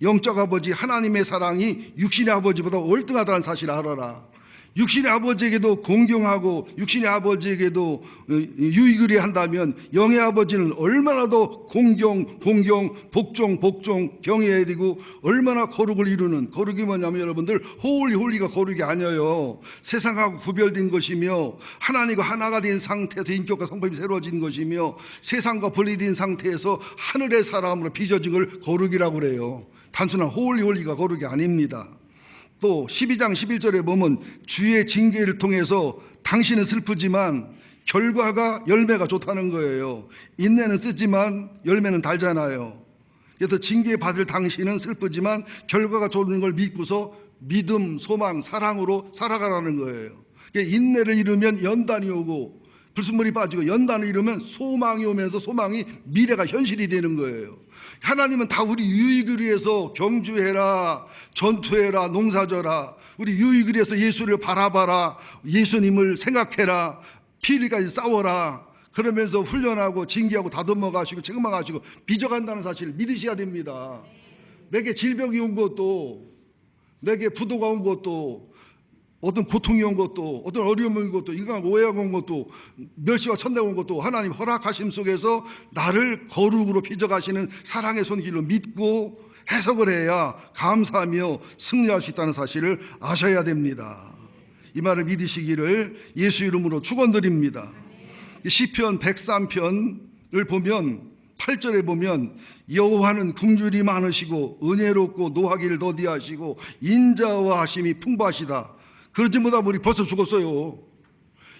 Speaker 1: 영적 아버지 하나님의 사랑이 육신의 아버지보다 월등하다는 사실을 알아라. 육신의 아버지에게도 공경하고 육신의 아버지에게도 유익을 한다면 영의 아버지는 얼마나 더 공경, 복종 경해야 되고 얼마나 거룩을 이루는, 거룩이 뭐냐면 여러분들 홀리가 거룩이 아니에요. 세상하고 구별된 것이며 하나님과 하나가 된 상태에서 인격과 성품이 새로워진 것이며 세상과 분리된 상태에서 하늘의 사람으로 빚어진 걸 거룩이라고 그래요. 단순한 홀리가 거룩이 아닙니다. 또 12장 11절에 보면 주의 징계를 통해서 당신은 슬프지만 결과가 열매가 좋다는 거예요. 인내는 쓰지만 열매는 달잖아요. 그래서 징계 받을 당신은 슬프지만 결과가 좋은 걸 믿고서 믿음, 소망, 사랑으로 살아가라는 거예요. 인내를 이루면 연단이 오고 불순물이 빠지고 연단을 이루면 소망이 오면서 소망이 미래가 현실이 되는 거예요. 하나님은 다 우리 유익을 위해서 경주해라, 전투해라, 농사져라, 우리 유익을 위해서 예수를 바라봐라, 예수님을 생각해라, 피 흘리기까지 싸워라, 그러면서 훈련하고 징계하고 다듬어 가시고 책망 하시고 빚어간다는 사실을 믿으셔야 됩니다. 내게 질병이 온 것도, 내게 부도가 온 것도, 어떤 고통이 온 것도, 어떤 어려움이 온 것도, 인간 오해가 온 것도, 멸시와 천대가 온 것도 하나님 허락하심 속에서 나를 거룩으로 빚어가시는 사랑의 손길로 믿고 해석을 해야 감사하며 승리할 수 있다는 사실을 아셔야 됩니다. 이 말을 믿으시기를 예수 이름으로 축원드립니다. 시편 103편을 보면 8절에 보면 여호와는 긍휼이 많으시고 은혜롭고 노하기를 더디하시고 인자와 하심이 풍부하시다. 그러지 못하면 우리 벌써 죽었어요.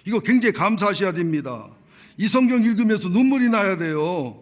Speaker 1: 이거 굉장히 감사하셔야 됩니다. 이 성경 읽으면서 눈물이 나야 돼요.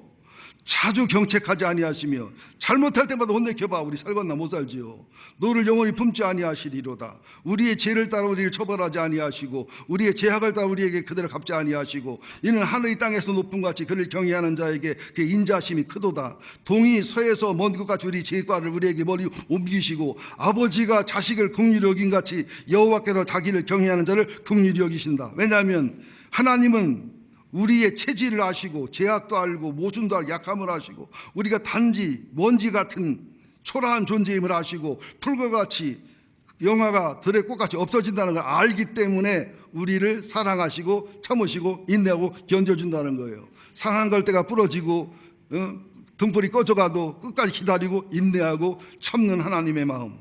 Speaker 1: 자주 경책하지 아니하시며 잘못할 때마다 혼내켜봐 우리 살겠나 못 살지요. 너를 영원히 품지 아니하시리로다. 우리의 죄를 따라 우리를 처벌하지 아니하시고 우리의 죄악을 따라 우리에게 그대로 갚지 아니하시고 이는 하늘이 땅에서 높은 같이 그를 경외하는 자에게 그 인자심이 크도다. 동이 서에서 먼 곳같이 우리 죄과를 우리에게 멀리 옮기시고 아버지가 자식을 긍휼히 여긴 같이 여호와께서 자기를 경외하는 자를 긍휼히 여기신다. 왜냐하면 하나님은 우리의 체질을 아시고 죄악도 알고 모순도 알고 약함을 아시고 우리가 단지 먼지 같은 초라한 존재임을 아시고 풀과 같이 영화가 들의 꽃같이 없어진다는 걸 알기 때문에 우리를 사랑하시고 참으시고 인내하고 견뎌준다는 거예요. 상한 걸 때가 부러지고 등불이 꺼져가도 끝까지 기다리고 인내하고 참는 하나님의 마음.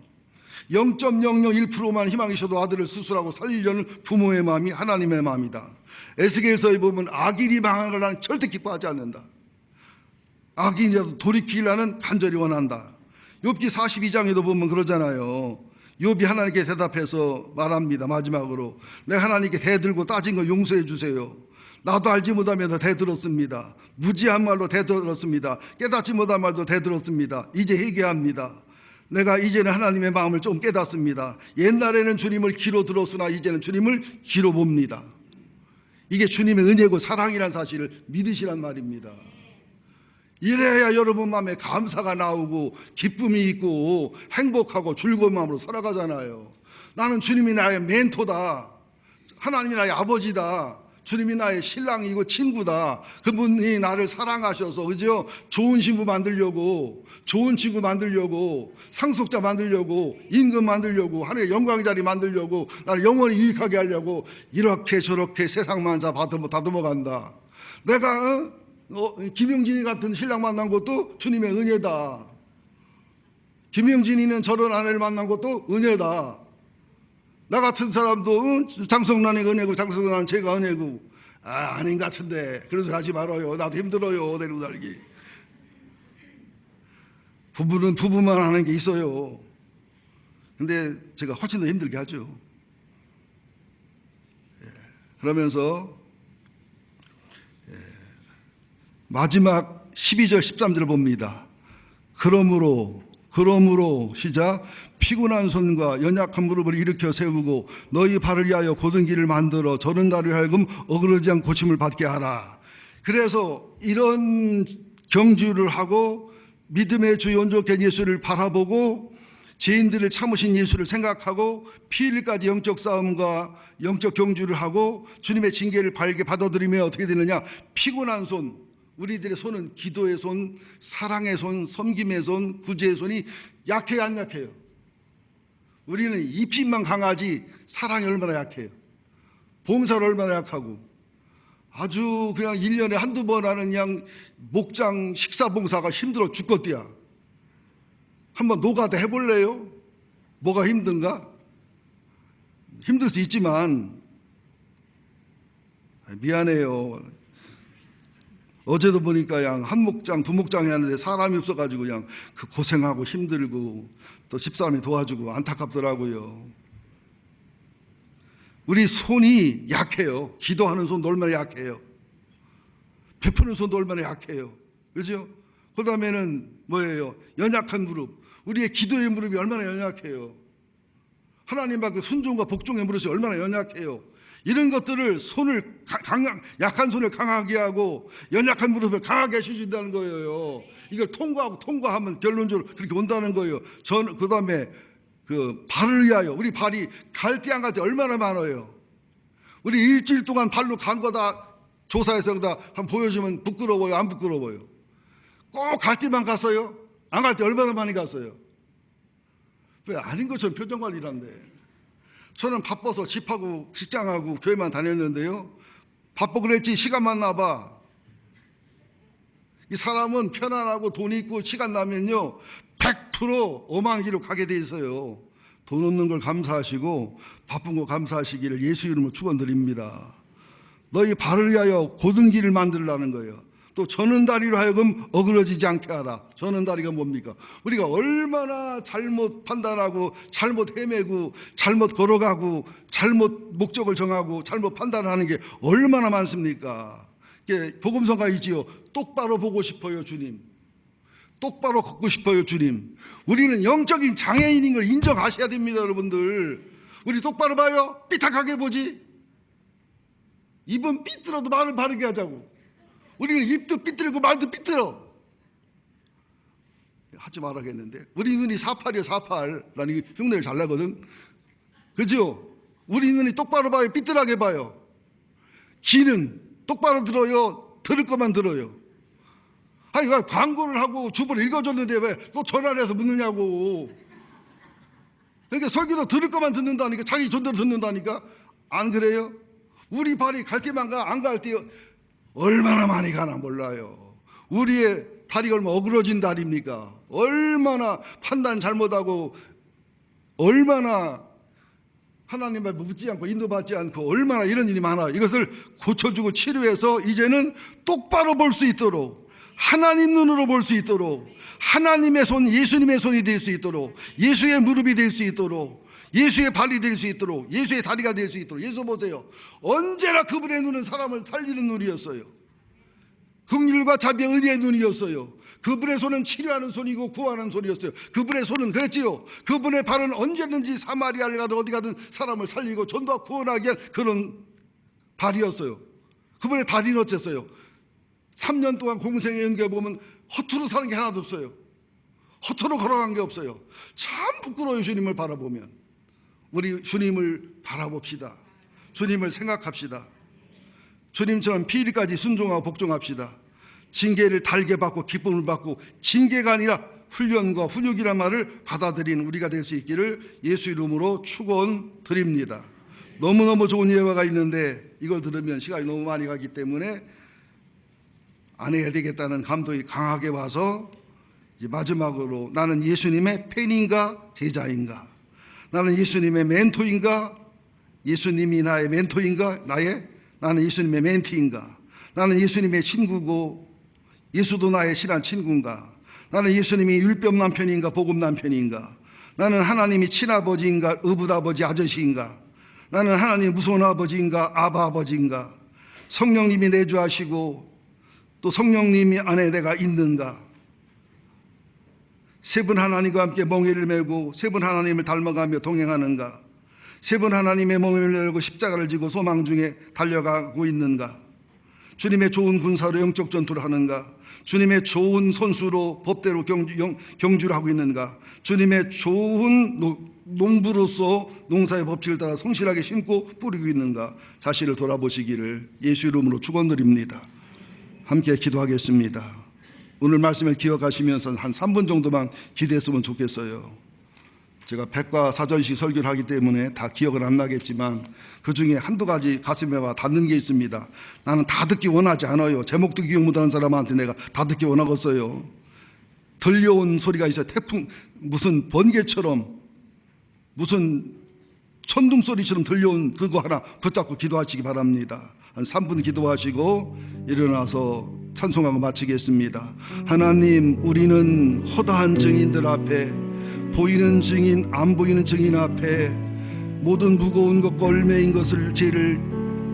Speaker 1: 0.001%만 희망이셔도 아들을 수술하고 살리려는 부모의 마음이 하나님의 마음이다. 에스겔서에 보면 악인이 망하는 걸 나는 절대 기뻐하지 않는다. 악인이라도 돌이키려는 간절히 원한다. 욥기 42장에도 보면 그러잖아요. 욥이 하나님께 대답해서 말합니다. 마지막으로 내가 하나님께 대들고 따진 거 용서해 주세요. 나도 알지 못하면서 대들었습니다. 무지한 말로 대들었습니다. 깨닫지 못한 말도 대들었습니다. 이제 회개합니다. 내가 이제는 하나님의 마음을 좀 깨닫습니다. 옛날에는 주님을 귀로 들었으나 이제는 주님을 귀로 봅니다. 이게 주님의 은혜고 사랑이라는 사실을 믿으시란 말입니다. 이래야 여러분 마음에 감사가 나오고 기쁨이 있고 행복하고 즐거운 마음으로 살아가잖아요. 나는 주님이 나의 멘토다. 하나님이 나의 아버지다. 주님이 나의 신랑이고 친구다. 그분이 나를 사랑하셔서 그죠? 좋은 신부 만들려고, 좋은 친구 만들려고, 상속자 만들려고, 임금 만들려고, 하늘의 영광의 자리 만들려고, 나를 영원히 유익하게 하려고 이렇게 저렇게 세상 만사 다듬어 간다. 내가 김용진이 같은 신랑 만난 것도 주님의 은혜다. 김용진이는 저런 아내를 만난 것도 은혜다. 나 같은 사람도 장성란이 은혜고 장성란은 제가 은혜고 아닌 것 같은데 그런 소리 하지 말아요. 나도 힘들어요. 데리고 살기. 부부는 부부만 하는 게 있어요. 근데 제가 훨씬 더 힘들게 하죠. 그러면서 마지막 12절 13절을 봅니다. 그러므로 시작 피곤한 손과 연약한 무릎을 일으켜 세우고 너희 발을 위하여 곧은 길을 만들어 저런 나를 하여금 어그러지 않고 고침을 받게 하라. 그래서 이런 경주를 하고 믿음의 주 온전한 예수를 바라보고 죄인들을 참으신 예수를 생각하고 피 흘릴까지 영적 싸움과 영적 경주를 하고 주님의 징계를 발게 받아들이며 어떻게 되느냐. 피곤한 손, 우리들의 손은 기도의 손, 사랑의 손, 섬김의 손, 구제의 손이 약해요 안 약해요? 우리는 입심만 강하지 사랑이 얼마나 약해요. 봉사를 얼마나 약하고 아주 그냥 1년에 한두 번 하는 그냥 목장 식사 봉사가 힘들어 죽겠대야. 한번 노가다 해볼래요? 뭐가 힘든가? 힘들 수 있지만 미안해요. 어제도 보니까 그냥 한 목장 두 목장이 하는데 사람이 없어가지고 그냥 그 고생하고 힘들고 또 집사람이 도와주고 안타깝더라고요. 우리 손이 약해요. 기도하는 손도 얼마나 약해요. 베푸는 손도 얼마나 약해요. 그렇죠? 그 다음에는 뭐예요? 연약한 무릎. 우리의 기도의 무릎이 얼마나 연약해요. 하나님 밖에 순종과 복종의 무릎이 얼마나 연약해요. 이런 것들을 손을 약한 손을 강하게 하고 연약한 무릎을 강하게 해주신다는 거예요. 이걸 통과하면 결론적으로 그렇게 온다는 거예요. 그 다음에 그 발을 위하여 우리 발이 갈 때 안 갈 때 얼마나 많아요. 우리 일주일 동안 발로 간 거다 조사해서 다 한번 보여주면 부끄러워요, 안 부끄러워요? 꼭 갈 때만 갔어요? 안 갈 때 얼마나 많이 갔어요? 왜 아닌 것처럼 표정 관리를 한대. 저는 바빠서 집하고 직장하고 교회만 다녔는데요. 바빠 그랬지 시간만 나봐. 이 사람은 편안하고 돈 있고 시간 나면요 100% 엄한 길로 가게 돼 있어요. 돈 없는 걸 감사하시고 바쁜 거 감사하시기를 예수 이름으로 축원드립니다. 너희 발을 위하여 곧은 길을 만들라는 거예요. 또 저는 다리로 하여금 어그러지지 않게 하라. 저는 다리가 뭡니까? 우리가 얼마나 잘못 판단하고 잘못 헤매고 잘못 걸어가고 잘못 목적을 정하고 잘못 판단하는 게 얼마나 많습니까? 이게 복음성가이지요. 똑바로 보고 싶어요, 주님. 똑바로 걷고 싶어요, 주님. 우리는 영적인 장애인인 걸 인정하셔야 됩니다, 여러분들. 우리 똑바로 봐요? 삐딱하게 보지? 입은 삐뚤어도 말을 바르게 하자고. 우리는 입도 삐뚤고 말도 삐뚤어. 하지 말아야겠는데. 우리 눈이 48이요, 48. 나는 흉내를 잘 나거든. 그죠? 우리 눈이 똑바로 봐요, 삐뚤하게 봐요. 귀는 똑바로 들어요, 들을 것만 들어요. 아니, 왜 광고를 하고 주보를 읽어줬는데 왜 또 전화를 해서 묻느냐고. 그러니까 설교도 들을 것만 듣는다니까, 자기 존대로 듣는다니까. 안 그래요? 우리 발이 갈 때만 가, 안 갈 때 얼마나 많이 가나 몰라요. 우리의 다리가 얼마나 어그러진 다리입니까? 얼마나 판단 잘못하고 얼마나 하나님 말 묻지 않고 인도받지 않고 얼마나 이런 일이 많아. 이것을 고쳐주고 치료해서 이제는 똑바로 볼 수 있도록, 하나님 눈으로 볼 수 있도록, 하나님의 손, 예수님의 손이 될 수 있도록, 예수의 무릎이 될 수 있도록, 예수의 발이 될 수 있도록, 예수의 다리가 될 수 있도록. 예수 보세요. 언제나 그분의 눈은 사람을 살리는 눈이었어요. 긍휼과 자비의 은혜의 눈이었어요. 그분의 손은 치료하는 손이고 구하는 손이었어요. 그분의 손은 그랬지요. 그분의 발은 언제든지 사마리아를 가든 어디 가든 사람을 살리고 전도와 구원하게 한 그런 발이었어요. 그분의 다리는 어땠어요? 3년 동안 공생에 연결해보면 허투루 사는 게 하나도 없어요. 허투루 걸어간 게 없어요. 참 부끄러워요. 주님을 바라보면. 우리 주님을 바라봅시다. 주님을 생각합시다. 주님처럼 피일까지 순종하고 복종합시다. 징계를 달게 받고 기쁨을 받고, 징계가 아니라 훈련과 훈육이란 말을 받아들이는 우리가 될 수 있기를 예수 이름으로 축원드립니다. 너무너무 좋은 예화가 있는데 이걸 들으면 시간이 너무 많이 가기 때문에 안 해야 되겠다는 감동이 강하게 와서 이제 마지막으로, 나는 예수님의 팬인가 제자인가? 나는 예수님의 멘토인가? 예수님이 나의 멘토인가? 나는 예수님의 멘티인가? 나는 예수님의 친구고 예수도 나의 친한 친구인가? 나는 예수님이 율법 남편인가 복음 남편인가? 나는 하나님이 친아버지인가 의붓아버지 아저씨인가? 나는 하나님 무서운 아버지인가 아바 아버지인가? 성령님이 내주하시고 또 성령님이 안에 내가 있는가? 세 분 하나님과 함께 멍에를 메고 세 분 하나님을 닮아가며 동행하는가? 세 분 하나님의 멍에를 메고 십자가를 지고 소망 중에 달려가고 있는가? 주님의 좋은 군사로 영적 전투를 하는가? 주님의 좋은 선수로 법대로 경주를 하고 있는가? 주님의 좋은 농부로서 농사의 법칙을 따라 성실하게 심고 뿌리고 있는가? 자신을 돌아보시기를 예수 이름으로 축원드립니다. 함께 기도하겠습니다. 오늘 말씀을 기억하시면서 한 3분 정도만 기도했으면 좋겠어요. 제가 백과사전식 설교를 하기 때문에 다 기억은 안 나겠지만 그 중에 한두 가지 가슴에 와 닿는 게 있습니다. 나는 다 듣기 원하지 않아요. 제목도 기억 못하는 사람한테 내가 다 듣기 원하겠어요. 들려온 소리가 있어요. 태풍 무슨 번개처럼 무슨 천둥 소리처럼 들려온 그거 하나 붙잡고 기도하시기 바랍니다. 한 3분 기도하시고 일어나서 찬송하고 마치겠습니다. 하나님, 우리는 허다한 증인들 앞에, 보이는 증인, 안 보이는 증인 앞에 모든 무거운 것과 얼매인 것을 죄를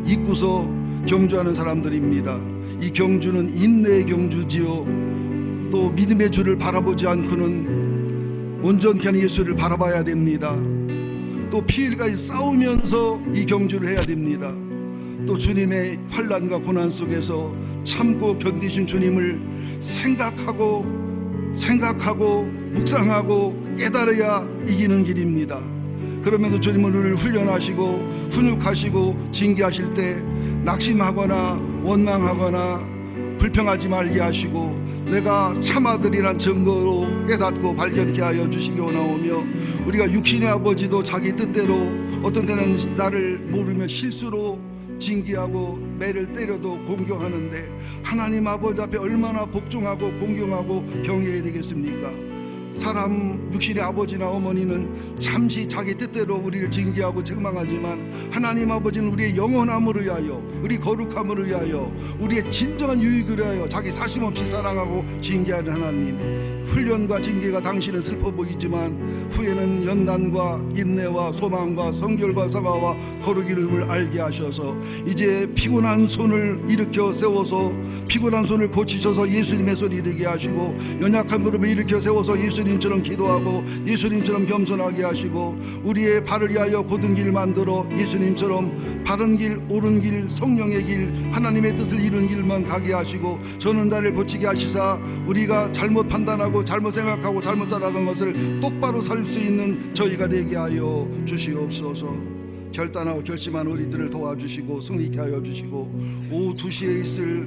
Speaker 1: 잊고서 경주하는 사람들입니다. 이 경주는 인내의 경주지요, 또 믿음의 주를 바라보지 않고는 온전케 하는 예수를 바라봐야 됩니다. 또 피일까지 싸우면서 이 경주를 해야 됩니다. 또 주님의 환난과 고난 속에서 참고 견디신 주님을 생각하고 묵상하고 깨달아야 이기는 길입니다. 그러면서 주님은 우리를 훈련하시고 훈육하시고 징계하실 때 낙심하거나 원망하거나 불평하지 말게 하시고 내가 참아들이란 증거로 깨닫고 발견케 하여 주시기 원하오며, 우리가 육신의 아버지도 자기 뜻대로 어떤 때는 나를 모르며 실수로 징계하고 매를 때려도 공경하는데 하나님 아버지 앞에 얼마나 복종하고 공경하고 경외해야 되겠습니까? 사람 육신의 아버지나 어머니는 잠시 자기 뜻대로 우리를 징계하고 책망하지만 하나님 아버지는 우리의 영원함을 위하여, 우리 거룩함을 위하여, 우리의 진정한 유익을 위하여 자기 사심없이 사랑하고 징계하는 하나님. 훈련과 징계가 당신은 슬퍼 보이지만 후에는 연단과 인내와 소망과 성결과 사과와 거룩임을 알게 하셔서 이제 피곤한 손을 일으켜 세워서 피곤한 손을 고치셔서 예수님의 손이 되게 하시고 연약한 무릎을 일으켜 세워서 예수님처럼 기도하고 예수님처럼 겸손하게 하시고 우리의 발을 위하여 곧은 길 만들어 예수님처럼 바른 길, 옳은 길, 성령의 길, 하나님의 뜻을 이루는 길만 가게 하시고 저는 나를 고치게 하시사 우리가 잘못 판단하고 잘못 생각하고 잘못 살아간 것을 똑바로 살 수 있는 저희가 되게 하여 주시옵소서. 결단하고 결심한 우리들을 도와주시고 승리케 하여 주시고 오후 2시에 있을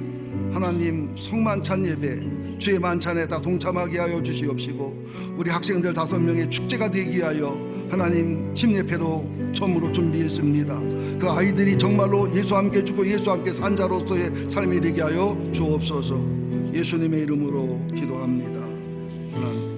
Speaker 1: 하나님 성만찬 예배, 주의 만찬에 다 동참하게 하여 주시옵시고 우리 학생들 5명의 축제가 되게 하여 하나님 침례패로 처음으로 준비했습니다. 그 아이들이 정말로 예수와 함께 죽고 예수와 함께 산 자로서의 삶이 되게 하여 주옵소서. 예수님의 이름으로 기도합니다. 하나님.